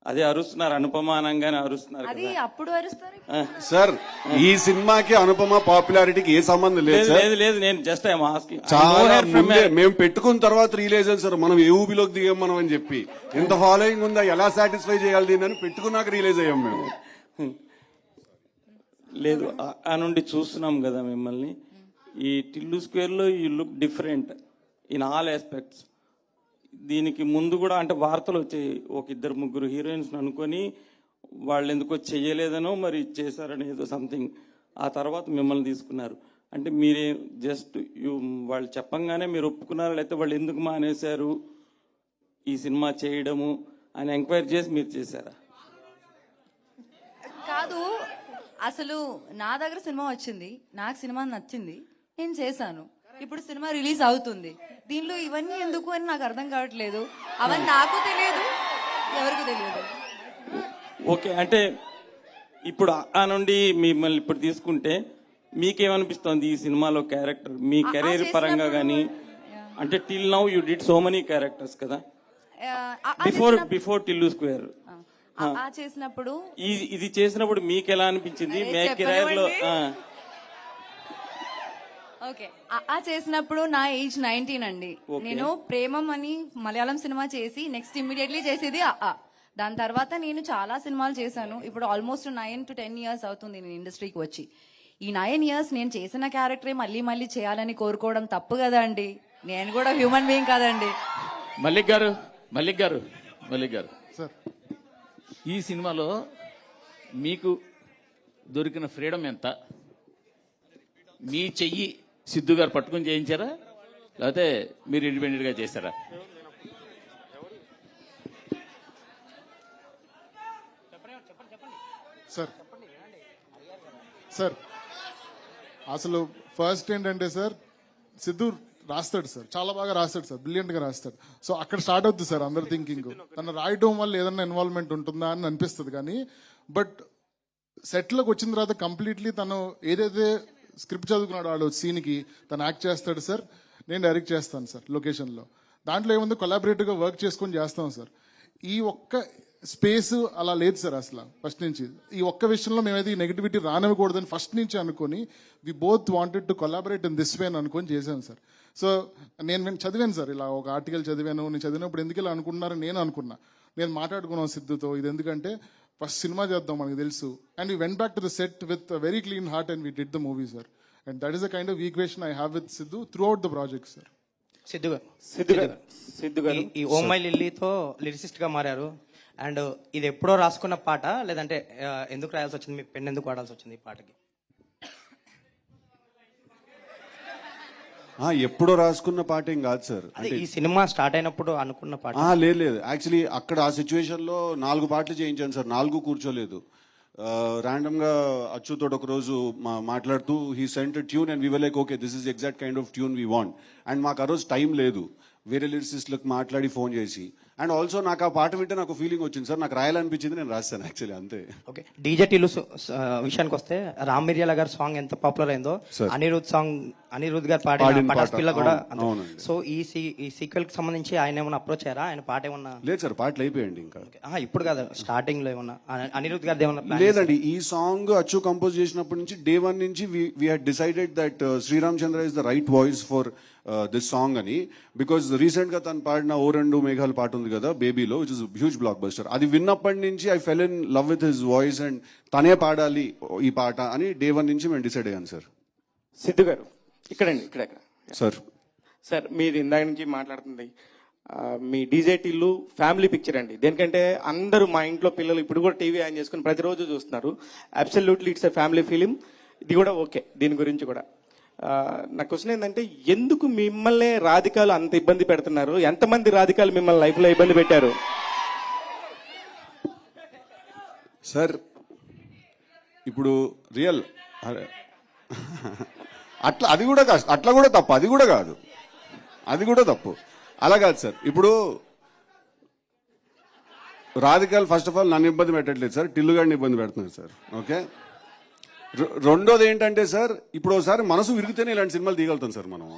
అదే అరుస్తున్నారు, అనుపమ అనగానే అరుస్తున్నారు అది కదా. అప్పుడు అరుస్తారు. సార్ ఈ సినిమాకి అనుపమ పాపులారిటీకి ఏ సంబంధం లేదు లేదు సార్. లేదు లేదు, నేను జస్ట్ ఐఎమ్ ఆస్కింగ్. చాలా ముందే మేము పెట్టుకున్న తర్వాత రియలైజ్ అయ్యాం సార్, మనం ఏ ఊబిలోకి దిగాం మనం అని చెప్పి. ఎంత ఫాలోయింగ్ ఉందా, ఎలా సాటిస్ఫై చేయాలి దీన్ని అని పెట్టుకున్నాక రియలైజ్ అయ్యాం మేము. లేదు, ఆ నుండి చూస్తున్నాం కదా మిమ్మల్ని. ఈ టిల్లు స్క్వేర్ లో you look different in all aspects. దీనికి ముందు కూడా అంటే వార్తలు వచ్చాయి, ఒక ఇద్దరు ముగ్గురు హీరోయిన్స్ అనుకొని వాళ్ళు ఎందుకో చెయ్యలేదనో మరి చేశారని ఏదో సంథింగ్. ఆ తర్వాత మిమ్మల్ని తీసుకున్నారు. అంటే మీరే జస్ట్ వాళ్ళు చెప్పంగానే మీరు ఒప్పుకున్నారా, లేకపోతే వాళ్ళు ఎందుకు మానేశారు ఈ సినిమా చేయడము అని ఎంక్వైరీ చేసి మీరు చేశారా? కాదు, అసలు నా దగ్గర సినిమా వచ్చింది, నాకు సినిమా నచ్చింది, నేను చేశాను. ఇప్పుడు సినిమా రిలీజ్ అవుతుంది, దీనిలో ఇవన్నీ ఎందుకు అని నాకు అర్థం కావట్లేదు. అవన్నీ నాకు తెలియదు, ఎవరికి తెలియదు. ఓకే, అంటే ఇప్పుడు ఆ నుండి మిమ్మల్ని ఇప్పుడు తీసుకుంటే మీకేమనిపిస్తోంది ఈ సినిమాలో క్యారెక్టర్ మీ కెరీర్ పరంగా కానీ? అంటే till now you did so many characters కదా, బిఫోర్ టిల్లు స్క్వేర్. చేసినప్పుడు ఇది చేసినప్పుడు మీకు ఎలా అనిపించింది మీ కెరీర్ లో? ఓకే, చేసినప్పుడు నా ఏజ్ 19 అండి. నేను ప్రేమం అని మలయాళం సినిమా చేసి నెక్స్ట్ ఇమ్మీడియట్లీ చేసేది దాని తర్వాత నేను చాలా సినిమాలు చేశాను. ఇప్పుడు ఆల్మోస్ట్ 9 to 10 years అవుతుంది నేను ఇండస్ట్రీకి వచ్చి. ఈ 9 years నేను చేసిన క్యారెక్టరే మళ్ళీ మళ్ళీ చేయాలని కోరుకోవడం తప్పు కదా అండి. నేను కూడా హ్యూమన్ బీయింగ్ కదండి. మల్లిక్ గారు సార్, ఈ సినిమాలో మీకు దొరికిన ఫ్రీడమ్ ఎంత? మీ చెయ్యి సిద్ధు గారు పట్టుకుని చేయించారా, లేకపోతే మీరు ఇండిపెండెంట్ గా చేశారా? సార్ అసలు ఫస్ట్ ఏంటంటే సార్, సిద్ధు రాస్తాడు సార్, చాలా బాగా రాస్తాడు సార్, బ్రిలియంట్ గా రాస్తాడు. సో అక్కడ స్టార్ట్ అవుతుంది సార్ అందరు థింకింగ్, తను రాయటం వల్ల ఏదైనా ఇన్వాల్వ్మెంట్ ఉంటుందా అని అనిపిస్తుంది. కానీ బట్ సెట్లోకి వచ్చిన తర్వాత కంప్లీట్లీ తను ఏదైతే స్క్రిప్ట్ చదువుకున్నాడు వాడు సీన్కి తను యాక్ట్ చేస్తాడు సార్, నేను డైరెక్ట్ చేస్తాను సార్ లొకేషన్లో. దాంట్లో ఏముంది, కొలాబరేటివ్గా వర్క్ చేసుకొని చేస్తాం సార్. ఈ ఒక్క స్పేస్ అలా లేదు సార్ అసలు ఫస్ట్ నుంచి. ఈ ఒక్క విషయంలో మేమైతే ఈ నెగిటివిటీ రానివ్వకూడదని ఫస్ట్ నుంచి అనుకుని we both wanted to collaborate in this way అని అనుకొని చేశాను సార్. సో నేను చదివాను సార్, ఇలా ఒక ఆర్టికల్ చదివాను. నేను చదివినప్పుడు ఎందుకు ఇలా అనుకుంటున్నారని నేను అనుకున్నా. నేను మాట్లాడుకున్నాను సిద్ధుతో, ఇది ఎందుకంటే ఫస్ట్ సినిమా చేద్దాం మనకు తెలుసు. And we went back to the set with very clean heart and we did the movie sir. And that is the kind of equation I have with Siddhu through out the project sir. Siddhu గారు ఈ oh my లిల్లీతో lyricist గా మారారు. And ఇది ఎప్పుడో రాసుకున్న పాట, లేదంటే ఎందుకు రాయాల్సి వచ్చింది, మీ పెన్ ఎందుకు వాడాల్సి వచ్చింది ఈ పాటకి? ఎప్పుడో రాసుకున్న పాట ఏం కాదు సార్. అదే ఈ సినిమా స్టార్ట్ అయినప్పుడు అనుకున్న పాట? లేదు యాక్చువల్లీ అక్కడ ఆ సిచ్యువేషన్ లో 4 పాటలు చేయించాను సార్, 4 కూర్చోలేదు. ర్యాండమ్ గా అచ్చుతో ఒక రోజు మాట్లాడుతూ he sent tune and we were like okay this is exact kind of tune we want. And మాకు ఆ రోజు టైం లేదు, వేరే లిరిసిస్ట్లకు మాట్లాడి ఫోన్ చేసి. అండ్ ఆల్సో నాకు ఆ పాట వింటే నాకు ఫీలింగ్ వచ్చింది సార్, నాకు రాయాలనిపించింది, నేను రాస్తాను యాక్చువల్లీ అంతే. ఓకే, డీజే టిల్లు విషయానికి వస్తే రామ్ మిర్యాల గారి సాంగ్ ఎంత పాపులర్ అయిందో Sir. అనిరుద్ గారు పాడిన పాడిన పటాస్ పాట. పిల్ల కూడా అవును, అవునండి. సో ఈ సీక్వెల్ కి సంబంధించి ఆయన ఏమైనా అప్రోచ్ అయ్యారా? ఆయన పాట ఏమన్నా? లేదు సార్, పాటలు అయిపోయాయండి ఇంకా. ఇప్పుడు కాదు, స్టార్టింగ్ లో ఏమన్నా అనిరుద్ గారిది ఏమన్నా plan లేదండి, ఈ సాంగ్ అచ్చు కంపోజ్ చేసినప్పటి నుంచి డే వన్ నుంచి we had decided that Sriram Chandra is the right voice for this song అని. బికాస్ రీసెంట్ గా తను పాడిన ఓ రెండు మేఘాలు పాట ఉంది కదా బేబీలో, which is huge blockbuster. అది విన్నప్పటి నుంచి I fell in love with his voice and తనే పాడాలి ఈ పాట అని డే వన్ నుంచి మేము డిసైడ్ అయ్యాను సార్. సిద్ధు గారు ఇక్కడండి, ఇక్కడ సార్ సార్ మీది ఇందాక నుంచి మాట్లాడుతుంది మీ డీజే టిల్లు ఫ్యామిలీ పిక్చర్ అండి. దేనికంటే అందరూ మా ఇంట్లో పిల్లలు ఇప్పుడు కూడా టీవీ ఆన్ చేసుకుని ప్రతిరోజు చూస్తున్నారు. Absolutely it's a family film. ఇది కూడా ఓకే, దీని గురించి కూడా నా క్వశ్చన్ ఏంటంటే, ఎందుకు మిమ్మల్ని రాధికాలు అంత ఇబ్బంది పెడుతున్నారు? ఎంతమంది రాధికాలు మిమ్మల్ని లైఫ్ లో ఇబ్బంది పెట్టారు? సార్ ఇప్పుడు రియల్ అట్లా అది కూడా కాదు, అట్లా కూడా తప్పు, అది కూడా కాదు, అది కూడా తప్పు. అలా కాదు సార్, ఇప్పుడు రాధికాలు ఫస్ట్ ఆఫ్ ఆల్ నన్ను ఇబ్బంది పెట్టట్లేదు సార్, టిల్లు గారిని ఇబ్బంది పెడుతున్నారు సార్. ఓకే, రెండోది ఏంటంటే సార్, ఇప్పుడు ఒకసారి మనసు విరిగితేనే ఇలాంటి సినిమాలు తీయగలుగుతాం సార్ మనం.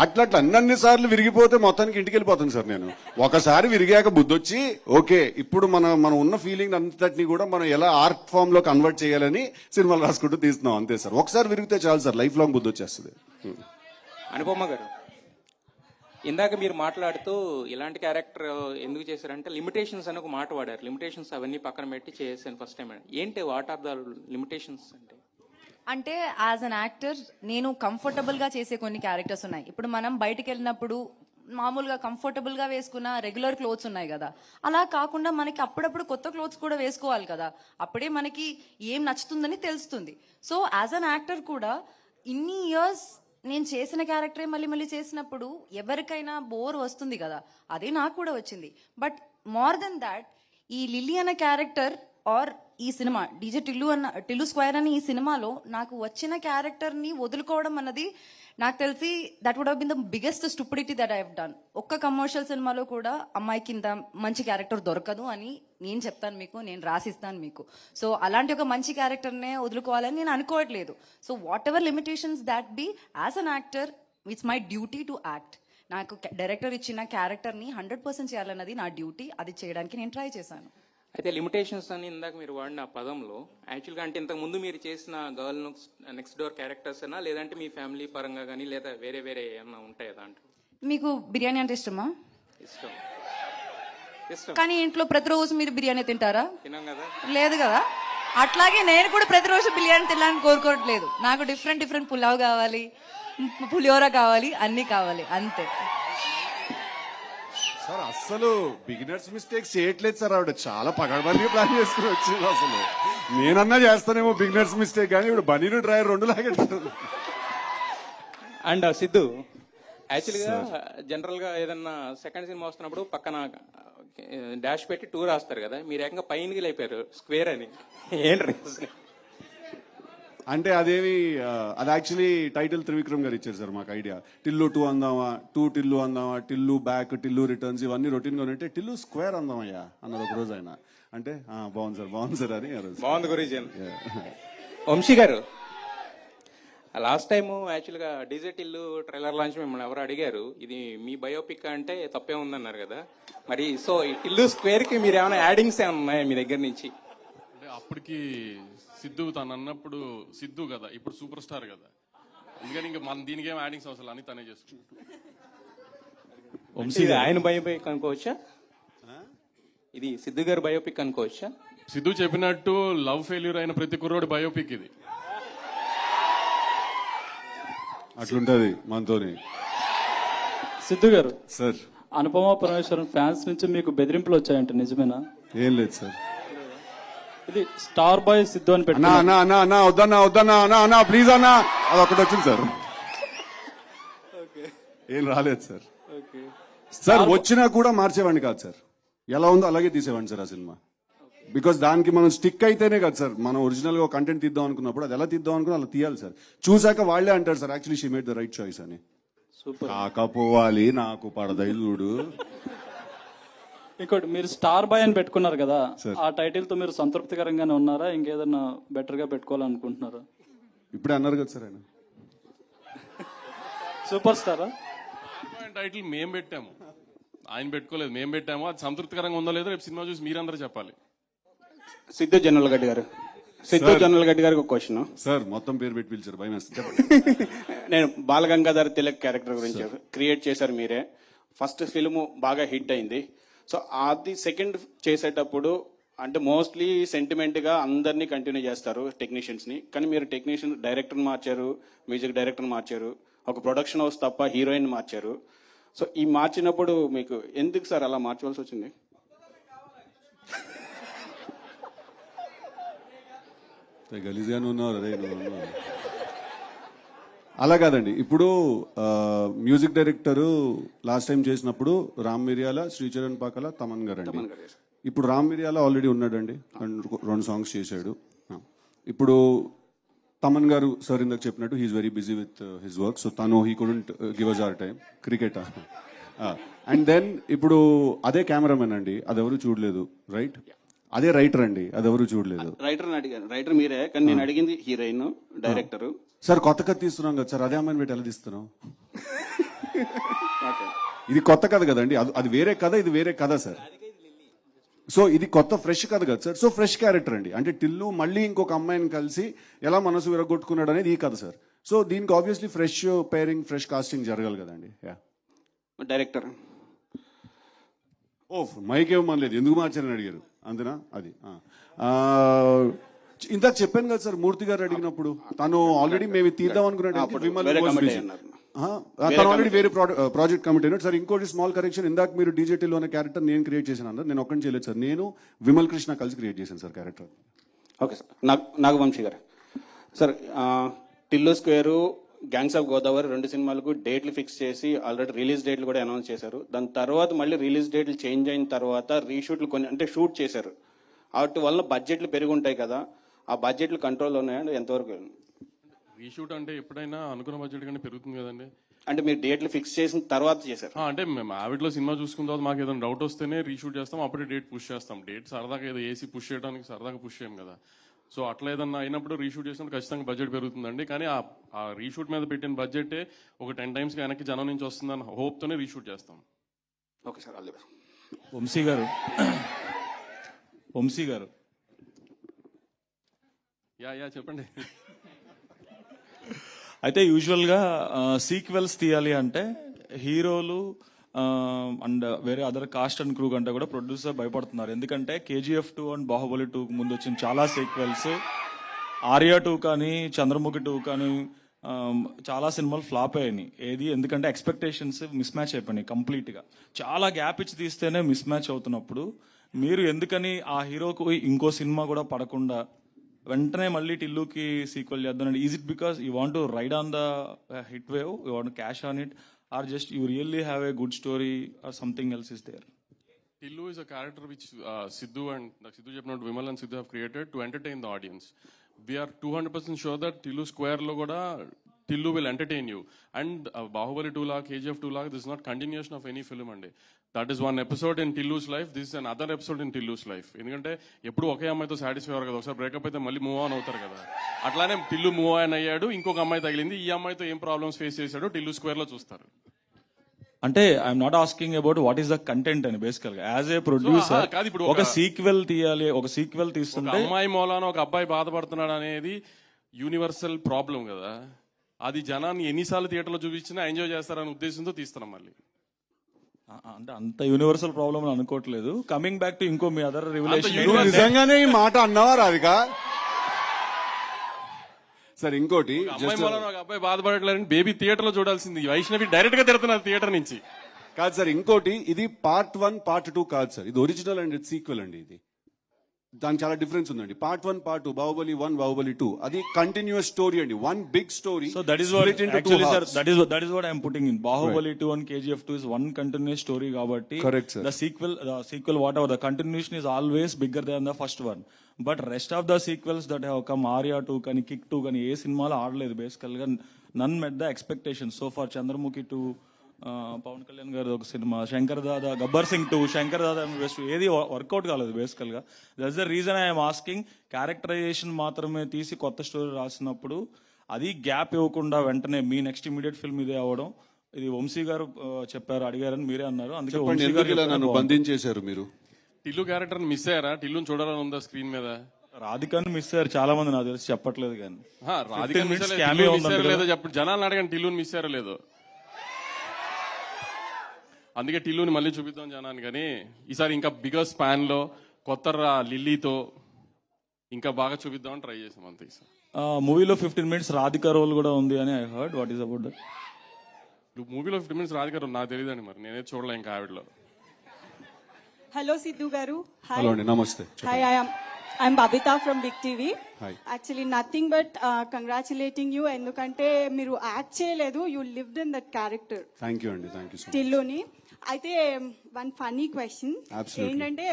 అట్లా అన్ని సార్లు విరిగిపోతే మొత్తానికి ఇంటికి వెళ్ళిపోతాను సార్ నేను. ఒకసారి విరిగాక బుద్ధొచ్చి ఓకే ఇప్పుడు మనం ఉన్న ఫీలింగ్ అంతటిని కూడా మనం ఎలా ఆర్ట్ ఫామ్ లో కన్వర్ట్ చేయాలని సినిమాలు రాసుకుంటూ తీస్తున్నాం అంతే సార్. ఒకసారి విరిగితే చాలు సార్, లైఫ్ లాంగ్ బుద్ధి వచ్చేస్తుంది. అనుపమ గారు, ఇందాక మీరు మాట్లాడుతూ ఇలాంటి క్యారెక్టర్ ఎందుకు చేశారంటే లిమిటేషన్స్ అని ఒక మాట వాడారు. లిమిటేషన్స్ అవన్నీ పక్కన పెట్టి చేశాను ఫస్ట్ టైం. ఏంటి వాట్ ఆర్ ద లిమిటేషన్స్ అంటే యాజ్ అన్ యాక్టర్ నేను కంఫర్టబుల్ గా చేసే కొన్ని క్యారెక్టర్స్ ఉన్నాయి. ఇప్పుడు మనం బయటికి వెళ్ళినప్పుడు మామూలుగా కంఫర్టబుల్ గా వేసుకున్న రెగ్యులర్ క్లోత్స్ ఉన్నాయి కదా, అలా కాకుండా మనకి అప్పుడప్పుడు కొత్త క్లోత్స్ కూడా వేసుకోవాలి కదా, అప్పుడే మనకి ఏం నచ్చుతుందని తెలుస్తుంది. సో యాజ్ అన్ యాక్టర్ కూడా ఇన్ని ఇయర్స్ నేను చేసిన క్యారెక్టరే మళ్ళీ మళ్ళీ చేసినప్పుడు ఎవరికైనా బోర్ వస్తుంది కదా, అదే నాకు కూడా వచ్చింది. బట్ మోర్ దెన్ దాట్, ఈ లిల్లీ అన్న క్యారెక్టర్ ఆర్ ఈ సినిమా డీజే టిల్లు స్క్వేర్ అని ఈ సినిమాలో నాకు వచ్చిన క్యారెక్టర్ ని వదులుకోవడం అన్నది నాకు తెలిసి that would have been the biggest stupidity that I have done. ఒక్క కమర్షియల్ సినిమాలో కూడా అమ్మాయికి ఇంత మంచి క్యారెక్టర్ దొరకదు అని నేను చెప్తాను మీకు, నేను రాసిస్తాను మీకు. సో అలాంటి ఒక మంచి క్యారెక్టర్నే వదులుకోవాలని నేను అనుకోవట్లేదు. So whatever limitations that be, as an actor it's my duty to act. నాకు డైరెక్టర్ ఇచ్చిన క్యారెక్టర్ని 100% చేయాలన్నది నా డ్యూటీ, అది చేయడానికి నేను ట్రై చేశాను. అయితే లిమిటేషన్స్ అని ఇందాక మీరు వాడిన ఆ పదంలో యాక్చువల్గా అంటే ఇంతకు ముందు మీరు చేసిన గర్ల్ నెక్స్ట్ డోర్ క్యారెక్టర్స్ అయినా, లేదంటే మీ ఫ్యామిలీ పరంగా కానీ, లేదా వేరే వేరే ఏమన్నా ఉంటాయా దాంట్లో? మీకు బిర్యానీ అంటే ఇష్టమా? ఇష్టం. ఇష్టం. కానీ ఇంట్లో ప్రతిరోజు మీరు బిర్యానీ తింటారా? తినాం కదా. లేదు కదా. అట్లాగే నేను కూడా ప్రతిరోజు బిర్యానీ తినాలని కోరుకోవట్లేదు. నాకు డిఫరెంట్ పులావ్ కావాలి, పులిహోర కావాలి, అన్ని కావాలి, అంతే. సార్ అస్సలు బిగినర్స్ మిస్టేక్స్ చేయట్లేదు సార్, ఆవిడ చాలా పగడబందిగా ప్లాన్ చేసుకుని వచ్చింది. అసలు నేనన్నా చేస్తానేమో బిగినర్స్ మిస్టేక్, కానీ ఇప్పుడు బనీను డ్రైవర్ రెండు లాగెట్టారు. అండ్ సిద్ధు, యాక్చువల్గా జనరల్ గా ఏదన్నా సెకండ్ సినిమా వస్తున్నప్పుడు పక్కన డాష్ పెట్టి 2 రాస్తారు కదా, మీరు ఏకంగా పైనకి లేపారు స్క్వేర్ అని. ఏంటి అంటే అదేమి అది యాక్చువల్లీ టైటిల్ త్రివిక్రమ్ గారు ఇచ్చారు సార్ మాకు ఐడియా. టిల్లు 2 అందామా, 2 టిల్లు అందామా, టిల్లు బ్యాక్, టిల్లు రిటర్న్స్, ఇవన్నీ రొటీన్ గా ఉంటే టిల్లు స్క్వేర్ అందామయ్యా అన్నారు ఒక రోజు ఆయన. అంటే బాగుంది సార్ అని. బాగుంది గురించి. వంశీ గారు, లాస్ట్ టైం యాక్చువల్గా డీజే టిల్లు ట్రైలర్ లాంచ్ మిమ్మల్ని ఎవరు అడిగారు, ఇది మీ బయోపిక్ అంటే తప్పే ఉందన్నారు కదా, మరి సో ఈ టిల్లు స్క్వేర్ కి మీరు ఏమైనా యాడింగ్స్ ఏమైనా ఉన్నాయా మీ దగ్గర నుంచి? అంటే అప్పటికి సిద్ధు తను అన్నప్పుడు సిద్ధు కదా, ఇప్పుడు సూపర్ స్టార్ కదా, అందుకని ఇంకా మన దీనికి ఏం యాడింగ్స్ అవసరం అని తనే చేసుకుంటాం. ఇది ఆయన బయోపిక్ అనుకోవచ్చా? ఇది సిద్ధు గారు బయోపిక్ అనుకోవచ్చా? సిద్ధు చెప్పినట్టు లవ్ ఫెయిల్యూర్ అయిన ప్రతి కుర్రోడి బయోపిక్ ఇది. అట్లుంటది మనతోని. సిద్ధు గారు, సార్ అనుపమ పరమేశ్వరన్ ఫ్యాన్స్ నుంచి మీకు బెదిరింపులు వచ్చాయంట, నిజమేనా? ఏం లేదు సార్, ఇది స్టార్ బాయ్ సిద్ధు అని అన్నా వద్దన్నా ప్లీజ్ అన్నా, అది ఒకటి వచ్చింది సార్, ఏం రాలేదు సార్. సార్ వచ్చినా కూడా మార్చేవాడిని కాదు సార్, ఎలా ఉందో అలాగే తీసేవాడిని సార్ ఆ సినిమా. బికాస్ దానికి మనం స్టిక్ అయితేనే కదా సార్ మనం ఒరిజినల్ గా కంటెంట్ తీద్దాం అనుకున్నప్పుడు అది ఎలా తీద్దాం అనుకున్నా అలా తీయాలి సార్. చూసాక వాళ్ళే అంటారు sir actually she made the right choice అని. సూపర్. కాకపోవాలి నాకు పడదైలుడు. ఇంకోటి మీరు స్టార్ బాయ్ అని పెట్టుకున్నారు కదా, ఆ టైటిల్ తో మీరు సంతృప్తికరంగానే ఉన్నారా, ఇంకేదన్నా బెటర్ గా పెట్టుకోవాలనుకుంటున్నారా? ఇప్పుడే అన్నారు కదా సార్ ఆయన. సూపర్ స్టారా టైటిల్ మేము పెట్టాము, ఆయన పెట్టుకోలేదు, మేము పెట్టాము. అది సంతృప్తికరంగా ఉందో లేదో రేపు సినిమా చూసి మీరందరూ చెప్పాలి. సిద్ధు జనరల్ గడ్డి గారు, సిద్ధు జనరల్ గడ్డి గారికి ఒక క్వశ్చన్ సార్. మొత్తం పేరు పెట్టి పిలిచారు, భయం వేస్తుంది. నేను బాలగంగాధర్ తిలక్ క్యారెక్టర్ గురించి క్రియేట్ చేశారు మీరే. ఫస్ట్ ఫిల్మ్ బాగా హిట్ అయింది. సో అది సెకండ్ చేసేటప్పుడు అంటే మోస్ట్లీ సెంటిమెంట్ గా అందరినీ కంటిన్యూ చేస్తారు టెక్నీషియన్స్ ని, కానీ మీరు టెక్నీషియన్ డైరెక్టర్ మార్చారు, మ్యూజిక్ డైరెక్టర్ మార్చారు, ఒక ప్రొడక్షన్ హౌస్ తప్ప హీరోయిన్ మార్చారు. సో ఈ మార్చినప్పుడు మీకు ఎందుకు సార్ అలా మార్చవలసి వచ్చింది? గలీజ్గానే ఉన్నారు అదే. అలా కాదండి, ఇప్పుడు మ్యూజిక్ డైరెక్టర్ లాస్ట్ టైం చేసినప్పుడు రామ్ మిరియాల, శ్రీచరణ్ పాకల, తమన్ గారు అండి. ఇప్పుడు రామ్ మిరియాల ఆల్రెడీ ఉన్నాడండి, 2 సాంగ్స్ చేశాడు. ఇప్పుడు తమన్ గారు సార్ ఇందాక చెప్పినట్టు he is very busy with his work, so తను he couldn't give us our time. Cricket and then ఇప్పుడు అదే కెమెరామెన్ అండి, అదెవరు చూడలేదు, రైట్? అదే రైటర్ అండి, అదెవరు చూడలేదు. రైటర్ అడిగాను, రైటర్ మీరే, కానీ నేను అడిగింది హీరోయిన్ డైరెక్టర్. సార్ కొత్త కథ తీస్తున్నాం కదా సార్, అదే అమ్మాయిని పెట్టి ఎలా తీస్తున్నాం? ఇది కొత్త కథ కదండి, అది వేరే కథ, ఇది వేరే కథ సార్. సో ఇది కొత్త ఫ్రెష్ కథ కదా సార్. సో ఫ్రెష్ క్యారెక్టర్ అండి, అంటే టిల్లు మళ్ళీ ఇంకొక అమ్మాయిని కలిసి ఎలా మనసు విరగొట్టుకున్నాడు అనేది ఈ కథ సార్. సో దీనికి obviously fresh pairing, fresh casting జరగాలి కదండి. డైరెక్టర్ ఓ మైక్ ఏమనలేదు, ఎందుకు మార్చారని అడిగారు అంతేనా? అది ఇందాక చెప్పాను కదా సార్, మూర్తి గారు అడిగినప్పుడు తను ఆల్రెడీ మేము తీద్దాం అనుకున్నాడు, తను ఆల్రెడీ వేరే ప్రాజెక్ట్ కమిటీ అయినాడు సార్. ఇంకోటి స్మాల్ కరెక్షన్, ఇందాక మీరు డీజేటీలో అనే క్యారెక్టర్ నేను క్రియేట్ చేశాను అన్నారు, నేను ఒక్కని చేయలేదు సార్, నేను విమల్ కృష్ణ కలిసి క్రియేట్ చేశాను sir character. Okay sir. Nagavamshi garu sir, Tillu square, gangs of Godavari 2 సినిమాలకు డేట్లు ఫిక్స్ చేసి ఆల్రెడీ రిలీజ్ డేట్లు కూడా అనౌన్స్ చేశారు. దాని తర్వాత మళ్ళీ రిలీజ్ డేట్లు చేంజ్ అయిన తర్వాత రీషూట్లు కొన్ని అంటే షూట్ చేశారు, వాటి వల్ల బడ్జెట్లు పెరిగి ఉంటాయి కదా, ఆ బడ్జెట్లు కంట్రోల్లో ఉన్నాయండి ఎంతవరకు? రీషూట్ అంటే ఎప్పుడైనా అనుకున్న బడ్జెట్ కంటే పెరుగుతుంది కదండి. అంటే మీరు డేట్లు ఫిక్స్ చేసిన తర్వాత చేశారు? అంటే మేము ఆవిడలో సినిమా చూసుకున్న తర్వాత మాకు ఏదైనా డౌట్ వస్తేనే రీషూట్ చేస్తాం, అప్పుడే డేట్ పుష్ చేస్తాం. డేట్ సరదాగా ఏదో ఏసీ పుష్ చేయడానికి సరదాగా పుష్ చేయం కదా. సో అట్లా ఏదన్నా అయినప్పుడు రీషూట్ చేసినప్పుడు ఖచ్చితంగా బడ్జెట్ పెరుగుతుందండి. కానీ ఆ రీషూట్ మీద పెట్టిన బడ్జెటే ఒక 10 times వెనక్కి జనం నుంచి వస్తుందని హోప్తోనే రీషూట్ చేస్తాం. Okay sir. All the best. Vamsi గారు యా చెప్పండి. అయితే యూజువల్గా సీక్వెల్స్ తీయాలి అంటే హీరోలు అండ్ వేరే అదర్ కాస్ట్ అండ్ క్రూ కంటే కూడా ప్రొడ్యూసర్ భయపడుతున్నారు. ఎందుకంటే KGF 2 అండ్ బాహుబలి 2 ముందు వచ్చిన చాలా సీక్వెల్స్, ఆర్యా 2 కానీ చంద్రముఖి 2 కానీ చాలా సినిమాలు ఫ్లాప్ అయ్యాయి. ఏది ఎందుకంటే ఎక్స్పెక్టేషన్స్ మిస్ మ్యాచ్ అయిపోయినాయి కంప్లీట్గా. చాలా గ్యాప్ ఇచ్చి తీస్తేనే మిస్ మ్యాచ్ అవుతున్నప్పుడు మీరు ఎందుకని ఆ హీరోకు ఇంకో సినిమా కూడా పడకుండా వెంటనే మళ్ళీ టిల్లుకి సీక్వెల్ చేద్దాం? Is it because you want to ride on the hit wave, you want cash on it, or just you really have a good story or something else is there? Tillu is a character which Sidhu చెప్పినట్టు Vimal and Sidhu have created to entertain the audience. We are 200% sure that Tillu Square lo kuda Tillu will entertain you. And Bahubali 2 la, KGF 2 la, this is not continuation of any film andi. That is one episode in Tillu's life. This is another episode in Tillu's life. ఎందుకంటే ఎప్పుడు ఒకే అమ్మాయితో satisfy అవ్వరు కదా, ఒకసారి breakup అయితే మళ్ళీ move on అవుతారు కదా. అట్లానే టిల్లు మూవ్ ఆన్ అయ్యాడు, ఇంకొక అమ్మాయి తగిలింది, ఈ అమ్మాయితో ఏం ప్రాబ్లమ్స్ ఫేస్ చేశాడో టిల్లు స్క్వేర్ లో చూస్తారు. అంటే I'm not asking about what is the content అని, బేసికల్ గా యాజ్ ఏ ప్రొడ్యూసర్ ఒక సీక్వెల్ తీయాలి, ఒక సీక్వెల్ తీస్తుంటే అమ్మాయి మూలాన ఒక అబ్బాయి బాధపడుతున్నాడు అనేది యూనివర్సల్ ప్రాబ్లం కదా. అది జనాన్ని ఎన్నిసార్లు థియేటర్లో చూపించినా ఎంజాయ్ చేస్తారనే ఉద్దేశంతో తీస్తున్నాం. మళ్ళీ అంటే అంత యూనివర్సల్ ప్రాబ్లం అని అనుకోవట్లేదు. కమింగ్ బ్యాక్ టు ఇంకో మీ అదర్ రివల్యూషన్, నిజంగానే ఈ మాట అన్నావా రాధిక? సార్ ఇంకోటి, అమ్మాయి మూలాన ఒక అబ్బాయి బాధపడట్లేదని బేబీ థియేటర్ లో చూడాల్సింది, వైష్ణవి డైరెక్ట్ గా తిడుతున్నారు థియేటర్ నుంచి. కాదు సార్, ఇంకోటి, ఇది part 1 part 2 కాదు సార్, ఇది ఒరిజినల్ అండ్ ఇది సీక్వెల్ అండి. ఇది దానికి చాలా డిఫరెన్స్ ఉందండి. పార్ట్ 1, పార్ట్ 2, బాహుబలి 1, బాహుబలి 2 అది కంటిన్యూస్ స్టోరీ అండి. One big story. So that is what actually, sir. That is what I am putting in. Bahubali 2 and KGF 2 is one continuous story. Kabatti. Correct, sir. The sequel, whatever the continuation is always bigger than the first one. But rest of the sequels that have come, Arya 2 kani, Kick 2 kani, ఏ సినిమాలో ఆడలేదు బేసికల్ గా. None met the expectations so far. Chandramukhi 2, Pawan Kalyan గారి ఒక సినిమా, Shankar Dada, Gabbar Singh 2, Shankar Dada best, ఏది work out కాలేదు బేసికల్ గా. That's the reason I'm asking. Characterization మాత్రమే తీసి కొత్త స్టోరీ రాసినప్పుడు అది గ్యాప్ ఇవ్వకుండా వెంటనే మీ నెక్స్ట్ ఇమీడియట్ ఫిల్మ్ ఇదే అవడం, ఇది వంశీ గారు చెప్పారు, అడిగారని మీరే అన్నారు. అందుకే చెప్పండి, వంశీ ఎందుకు ఇలా గారు నన్ను బంధించేశారు మీరు? టిల్లు క్యారెక్టర్ మిస్ అయ్యారా? టిల్లుని చూడాలని ఉందా స్క్రీన్ మీద? రాధికాని మిస్ అయ్యారు చాలా మంది, నాకు తెలిసి చెప్పట్లేదు కానీ. రాధిక మిస్ అయ్యారో లేదో చెప్పండి, జనాలు అడగండి టిల్లుని మిస్ అయ్యారో లేదో. అందుకే టిల్లుని మళ్ళీ చూపిద్దాం జనాన్ని. కానీ ఈసారి ఇంకా బిగ్గర్ స్పాన్ లో కొత్త లిల్లీతో ఇంకా బాగా చూపిద్దామని ట్రై చేసాం అంతే. ఈసారి మూవీలో 15 minutes రాధిక రోల్ కూడా ఉంది అని I heard. What is about that? మూవీలో 15 minutes రాధిక రోల్ నాకు తెలియదండి, మరి నేనే చూడలే ఇంకా ఆవిడలో. హలో సిద్ధు గారు. హలో అండి, నమస్తే. Hi, I'm Babita from Big TV. Hi. Actually nothing but congratulating you, ఎందుకంటే మీరు యాక్ట్ చేయలేదు, you lived in that character. Thank you అండి, థ్యాంక్ యూ సో మచ్. టిల్లుని. అయితే వన్ ఫన్నీ క్వశ్చన్ ఏంటంటే,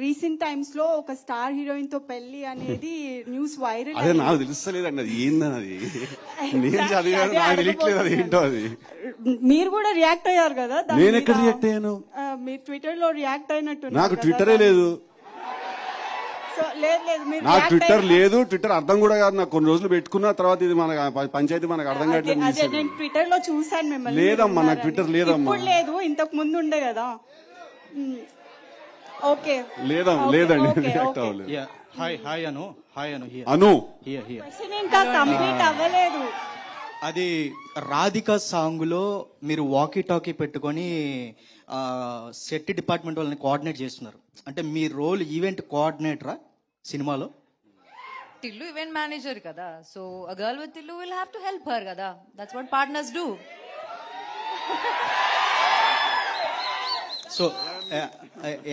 రీసెంట్ టైమ్స్ లో ఒక స్టార్ హీరోయిన్ తో పెళ్లి అనేది న్యూస్ వైరల్. అదే నాకు తెలుస్తలేదండి అది ఏందని. అది నేను చదివాను, నాకు తెలియట్లేదు అది ఏంటో. అది మీరు కూడా రియాక్ట్ అయ్యారు కదా. నేను ఎక్కడ రియాక్ట్ అయ్యాను? మీరు ట్విట్టర్ లో రియాక్ట్ అయినట్టు. నాకు ట్విట్టరే లేదు. నాకు ట్విట్టర్ లేదు, ట్విట్టర్ అర్థం కూడా కాదు నాకు. కొన్ని రోజులు పెట్టుకున్న తర్వాత ఇది మన పంచాయతీ మనకు అర్థం కావట్లేదు. నేను ట్విట్టర్ లో చూసాను మిమ్మల్ని. లేదమ్మా, నాకు ట్విట్టర్ లేదమ్మా. ఇప్పుడు లేదు, ఇంతకు ముందు ఉండే కదా. ఓకే, లేదండి, రియాక్ట్ అవ్వలేదు. హాయ్ అను. అను క్వశ్చన్ ఇంకా కంప్లీట్ అవ్వలేదు. అది రాధిక సాంగ్ లో మీరు వాకీ టాకీ పెట్టుకొని సెట్ డిపార్ట్మెంట్ వాళ్ళని కోఆర్డినేట్ చేస్తున్నారు. అంటే మీ రోల్ ఈవెంట్ కోఆర్డినేటరా సినిమాలో? టిల్లు ఈవెంట్ మేనేజర్ కదా, so a girl with Tillu will have to help her కదా. That's what partners do. So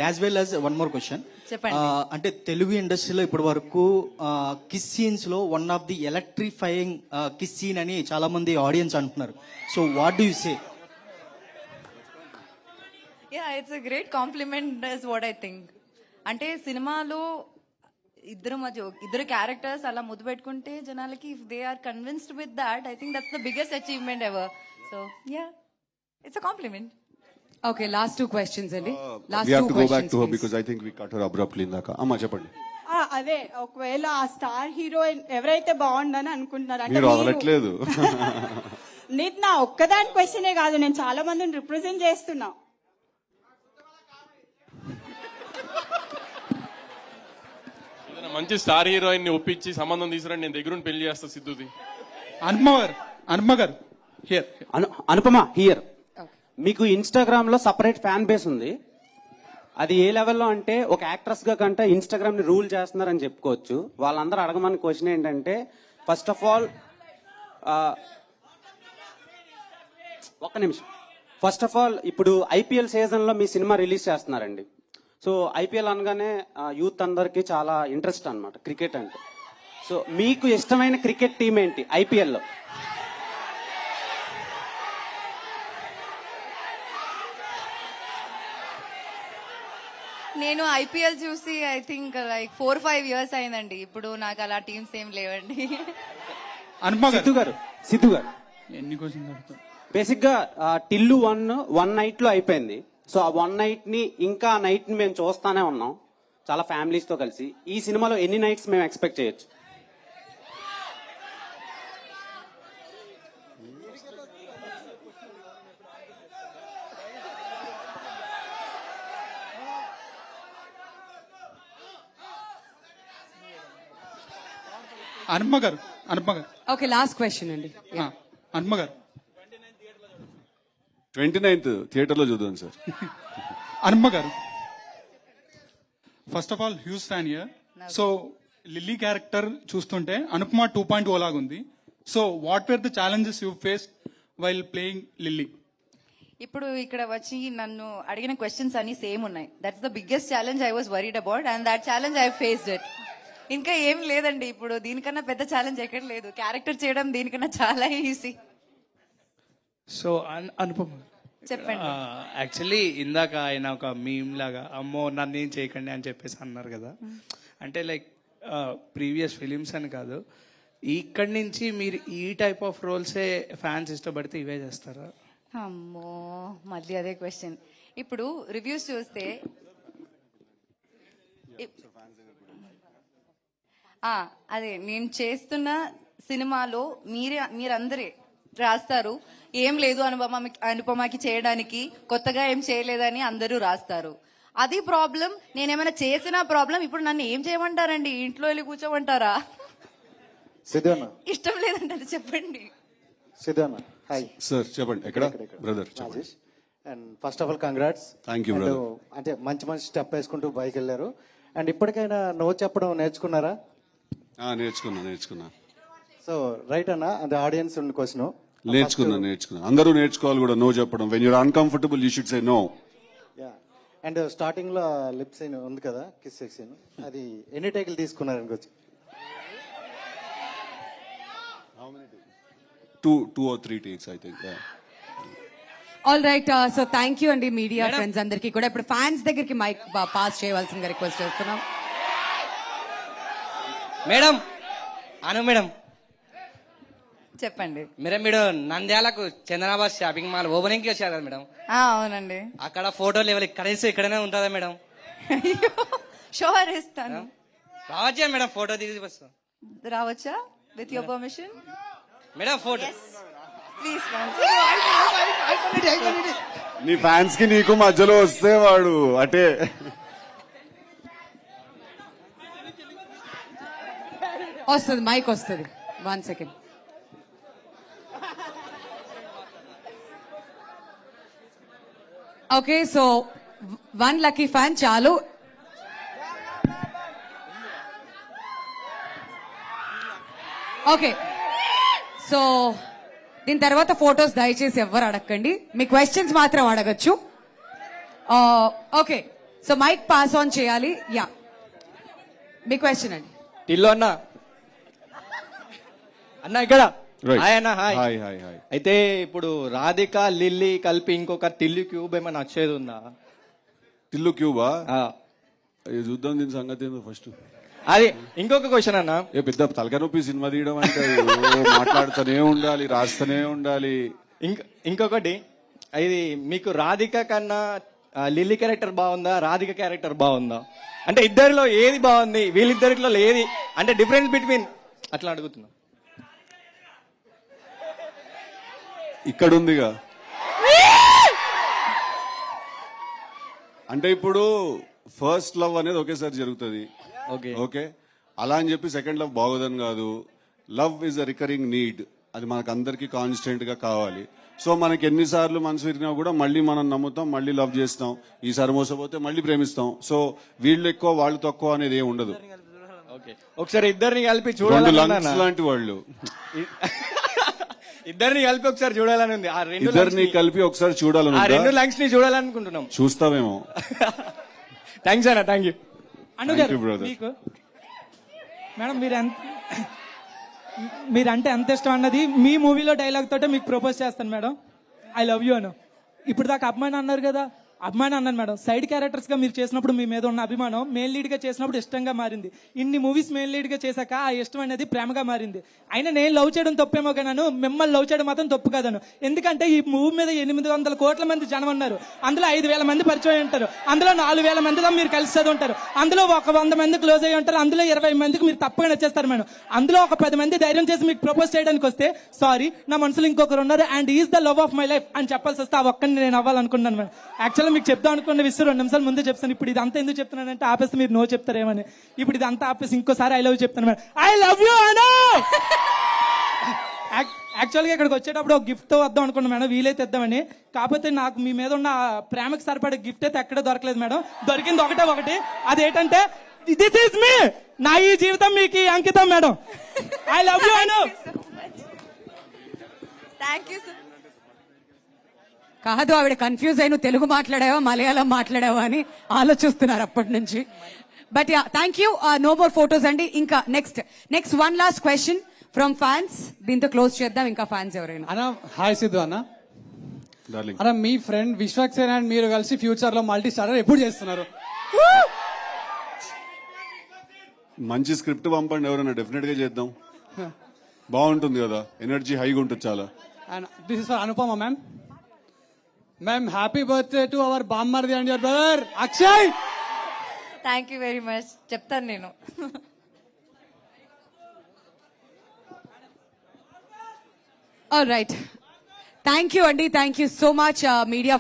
as well as one more question. చెప్పండి. అంటే తెలుగు ఇండస్ట్రీలో ఇప్పటి వరకు కిస్ సీన్స్ లో one of the electrifying kiss scene అని చాలా మంది ఆడియన్స్ అంటున్నారు. So what do you say? Yeah, it's a great compliment is what I think. అంటే సినిమాలో ఇద్దరు క్యారెక్టర్స్ అలా ముద్దు పెట్టుకుంటే జనాలకి, if they are convinced with that, I think that's the biggest achievement ever. So yeah, it's a compliment. Okay, last two questions అండి. we have to go back to her because I think we cut her abruptly ఇందాక. అమ్మా చెప్పండి. అదే, ఒకవేళ ఆ star heroine ఎవరైతే బాగుండని అనుకుంటున్నారు అంటే మీరు వదలట్లేదు. నీకు నా ఒక్కదాని క్వశ్చనే కాదు, నేను చాలా మందిని రిప్రజెంట్ చేస్తున్నా. మంచి స్టార్ హీరోయిన్ ని ఒప్పించి సంబంధం తీసుకురండి, నేను దగ్గరుండి పెళ్లి చేస్తా సిద్ధుది. అనుపమ గారు హియర్. అనుపమ హియర్. మీకు ఇన్స్టాగ్రామ్ లో సపరేట్ ఫ్యాన్ బేస్ ఉంది. అది ఏ లెవెల్లో అంటే, ఒక యాక్ట్రెస్ గా కంటే ఇన్స్టాగ్రామ్ ని రూల్ చేస్తున్నారని చెప్పుకోవచ్చు. వాళ్ళందరూ అడగమని క్వశ్చన్ ఏంటంటే, ఫస్ట్ ఆఫ్ ఆల్ ఒక్క నిమిషం. ఫస్ట్ ఆఫ్ ఆల్ ఇప్పుడు ఐపీఎల్ సీజన్ లో మీ సినిమా రిలీజ్ చేస్తున్నారండి. సో ఐపీఎల్ అనగానే యూత్ అందరికి చాలా ఇంట్రెస్ట్ అన్నమాట క్రికెట్ అంటే. సో మీకు ఇష్టమైన క్రికెట్ టీం ఏంటి ఐపీఎల్ లో? నేను ఐపీఎల్ చూసి ఐ థింక్ లైక్ 4-5 years అయిందండి. ఇప్పుడు నాకు అలా టీమ్స్ ఏం లేవండి. సిద్ధు గారు బేసిక్ గా టిల్లు 1 night లో అయిపోయింది. సో ఆ 1 night ని ఇంకా నైట్ ని మేము చూస్తానే ఉన్నాం చాలా ఫ్యామిలీస్ తో కలిసి. ఈ సినిమాలో ఎన్ని నైట్స్ మేము ఎక్స్పెక్ట్ చేయొచ్చు? అనుపమ గారు. ఓకే, లాస్ట్ క్వశ్చన్ అండి. అనుపమ గారు. 29th థియేటర్లో చూద్దాం సార్. అనుపమ గారు, first of all huge fan year. So lily character చూస్తుంటే అనుపమ 2.0 లాగా ఉంది. So what where the challenges you face while playing lily? ఇప్పుడు ఇక్కడ వచ్చి నన్ను అడిగిన క్వశ్చన్స్ అన్ని సేమ్ ఉన్నాయి. That's the biggest challenge I was worried about and that challenge I faced it. ఇంకా ఏం లేదండి, ఇప్పుడు దీనికన్నా పెద్ద ఛాలెంజ్ ఎక్కడ లేదు. క్యారెక్టర్ చేయడం దీనికన్నా చాలా ఈజీ. సో అనుపమ చెప్పండి. యాక్చువల్లీ ఇందాక ఆయన ఒక మీమ్ లాగా అమ్మో నన్ను ఏం చేయకండి అని చెప్పేసి అన్నారు కదా. అంటే లైక్ ప్రీవియస్ ఫిలిమ్స్ అని కాదు, ఇక్కడి నుంచి మీరు ఈ టైప్ ఆఫ్ రోల్సే ఫ్యాన్స్ ఇష్టపడితే ఇవే చేస్తారా? అమ్మో మళ్ళీ అదే క్వశ్చన్. ఇప్పుడు రివ్యూస్ చూస్తే అదే నేను చేస్తున్న సినిమాలో మీరందరే రాస్తారు ఏం లేదు అనుపమకి చేయడానికి, కొత్తగా ఏం చేయలేదని అందరూ రాస్తారు. అది ప్రాబ్లం. నేనేమైనా చేసిన ప్రాబ్లం. ఇప్పుడు నన్ను ఏం చేయమంటారండి? ఇంట్లో వెళ్ళి కూర్చోమంటారా? సిద్ధన్న ఇష్టం లేదంటారు చెప్పండి. సిద్ధన్న హాయ్ సార్ చెప్పండి. ఎక్కడ brother? Rajesh. And first of all congrats. Thank you brother. అంటే మంచి మంచి స్టెప్ వేసుకుంటూ బైక్ వెళ్ళారు. అండ్ ఇప్పటికైనా నో చెప్పడం నేర్చుకున్నారా? నేర్చుకున్నా. సో రైట్ అన్న, అది ఆడియన్స్ ఉన్న క్వశ్చన్. నేర్చుకున్నా. అందరూ నేర్చుకోవాలి కూడా నో చెప్పడం. When you're uncomfortable you should say no. And starting లో లిప్ సీన్ ఉంది కదా, కిస్ సెక్షన్, అది ఎన్ని టేకులు తీసుకున్నారు అనుకోవచ్చు? 2 or 3 takes I think. All right. So thank you అండి మీడియా ఫ్రెండ్స్ అందరికీ కూడా. ఇప్పుడు ఫ్యాన్స్ దగ్గరికి మైక్ పాస్ చేయవలసిందిగా రిక్వెస్ట్ చేస్తున్నాం. మేడం మేడం చెప్పండి. మీరు నంద్యాలకు చంద్రబాబు షాపింగ్ మాల్ ఓపెనింగ్ కి వచ్చారు కదా మేడం? అవునండి. అక్కడ ఫోటోలు ఎవరు ఇక్కడనే ఉంటుందా మేడం? షోర్ ఇస్తాను. రావచ్చా మేడం? ఫోటో తీసి వస్తాం. రావచ్చా? With your permission madam. Photo please. నీ ఫ్యాన్స్ కి నీకు మధ్యలో వస్తే వాడు అటే. వస్తుంది, మైక్ వస్తుంది. 1 second. Okay, so 1 lucky fan చాలు. ఓకే, సో దీని తర్వాత ఫొటోస్ దయచేసి ఎవ్వరు అడగండి. మీ క్వశ్చన్స్ మాత్రం అడగచ్చు. Okay, so mike pass on చేయాలి. యా, మీ క్వశ్చన్ అండి. టిల్లు అన్న ఇక్కడ హాయ్. అయితే ఇప్పుడు రాధిక లిల్లీ కలిపి ఇంకొక టిల్లు క్యూబ్ ఏమైనా వచ్చేది ఉందా? టిల్లు క్యూబా? చూద్దాం దీని సంగతి ఏందో ఫస్ట్. అది ఇంకొక క్వశ్చన్ అన్న. పెద్ద తలకాయ నొప్పి సినిమా తీయడం అంటే మాట్లాడుతూనే ఉండాలి, రాస్తూనే ఉండాలి. ఇంకొకటి, ఇది మీకు రాధిక కన్నా లిల్లీ క్యారెక్టర్ బాగుందా, రాధిక క్యారెక్టర్ బాగుందా? అంటే ఇద్దరిలో ఏది బాగుంది, వీళ్ళిద్దరిలో ఏది అంటే డిఫరెన్స్ బిట్వీన్ అట్లా అడుగుతున్నా. ఇక్కడ ఉందిగా. అంటే ఇప్పుడు ఫస్ట్ లవ్ అనేది ఒకేసారి జరుగుతుంది. ఓకే, అలా అని చెప్పి సెకండ్ లవ్ బాగోదని కాదు. Love is a recurring need. అది మనకు అందరికి కాన్స్టెంట్ గా కావాలి. సో మనకి ఎన్నిసార్లు మనసు విరిగినా కూడా మళ్ళీ మనం నమ్ముతాం, మళ్ళీ లవ్ చేస్తాం. ఈసారి మోసపోతే మళ్ళీ ప్రేమిస్తాం. సో వీళ్ళు ఎక్కువ వాళ్ళు తక్కువ అనేది ఏమి ఉండదు. ఒకసారి ఇద్దరిని కలిపి రెండు చూడాలి లంగ్స్ లాంటి వాళ్ళు. ఇద్దరిని కలిపి ఒకసారి చూడాలని ఉంది. ఇద్దరిని కలిపి ఒకసారి చూడాలని ఆ 2 లంగ్స్ ని చూడాలనుకుంటున్నాం. చూస్తామేమో. థ్యాంక్స్ అన్న. Thank you. మీకు మేడం మీరంటే ఎంత ఇష్టం అన్నది మీ మూవీలో డైలాగ్ తోటే మీకు ప్రపోజ్ చేస్తాను మేడం. ఐ లవ్ యూ అను. ఇప్పుడు దాకా అభిమానం అన్నారు కదా, అభిమానం అన్నాను మేడం. సైడ్ క్యారెక్టర్స్ గా మీరు చేసినప్పుడు మీ మీద ఉన్న అభిమానం మెయిన్ లీడ్ గా చేసినప్పుడు ఇష్టంగా మారింది. ఇన్ని మూవీస్ మెయిన్ లీడ్ గా చేశాక ఆ ఇష్టం అనేది ప్రేమగా మారింది. అయినా నేను లవ్ చేయడం తప్పేమో కానీ మిమ్మల్ని లవ్ చేయడం మాత్రం తప్పు కాదను. ఎందుకంటే ఈ మూవీ మీద 800 కోట్ల మంది జనం ఉన్నారు. అందులో 5,000 మంది పరిచయం ఉంటారు. అందులో 4,000 మందితో మీరు కలిసి చదువుంటారు. అందులో ఒక 100 మంది క్లోజ్ అయ్యి ఉంటారు. అందులో 20 మందికి మీరు తప్పగా నచ్చేస్తారు మేడం. అందులో ఒక 10 మంది ధైర్యం చేసి మీకు ప్రపోజ్ చేయడానికి వస్తే సారీ నా మనసులో ఇంకొకరు ఉన్నారు and is the love of my life అని చెప్పాల్సి వస్తే ఆ ఒక్కరిని నేను అవ్వాలనుకున్నాను మేడం. యాక్చువల్గా మీకు చెప్దాం అనుకున్న విషయం 2 నిమిషాలు ముందే చెప్తాను. ఇప్పుడు ఇదంతా ఎందుకు చెప్తున్నానంటే ఆపేస్తే మీరు నో చెప్తారేమని. ఇప్పుడు ఇదంతా ఆపేసి ఇంకోసారి ఐ లవ్ చెప్తాను మేడం. ఐ లవ్ యూ అను. యాక్చువల్గా ఇక్కడికి వచ్చేటప్పుడు ఒక గిఫ్ట్ వద్దాం అనుకున్నాను మేడం, వీలైతే ఇద్దామని. కాకపోతే నాకు మీ మీద ఉన్న ప్రేమకు సరిపడే గిఫ్ట్ అయితే ఎక్కడ దొరకలేదు మేడం. దొరికింది ఒకటి, అదేంటంటే దిస్ ఈజ్ మీ. నా ఈ జీవితం మీకు అంకితం madam. I love you Anu. Thank you. కాదు, ఆవిడ కన్ఫ్యూజ్ అయి నువ్వు తెలుగు మాట్లాడావా మలయాళం మాట్లాడావా అని ఆలోచిస్తున్నారు అప్పటి నుంచి. But yeah, thank you. No more photos అండి. ఇంకా next one last question from fans. దీంతో క్లోజ్ చేద్దాం. ఇంకా ఫ్యాన్స్ ఎవరైనా? అన్న హాయ్ సిద్ధు అన్న. అన్న మీ ఫ్రెండ్ విశ్వక్ సేన్ అండ్ మీరు కలిసి ఫ్యూచర్ లో మల్టీ స్టారర్ ఎప్పుడు చేస్తున్నారు? మంచి స్క్రిప్ట్ పంపండి ఎవరైనా, డెఫినెట్ గా చేద్దాం. బాగుంటుంది కదా, ఎనర్జీ హైగా ఉంటుంది చాలా. And this is for Anupama ma'am. Ma'am happy birthday to our బామ్మర్ది and your brother Akshay. Thank you very much. చెప్తాను నేను. ఆల్ రైట్, థ్యాంక్ యూ అండి. Thank you so much media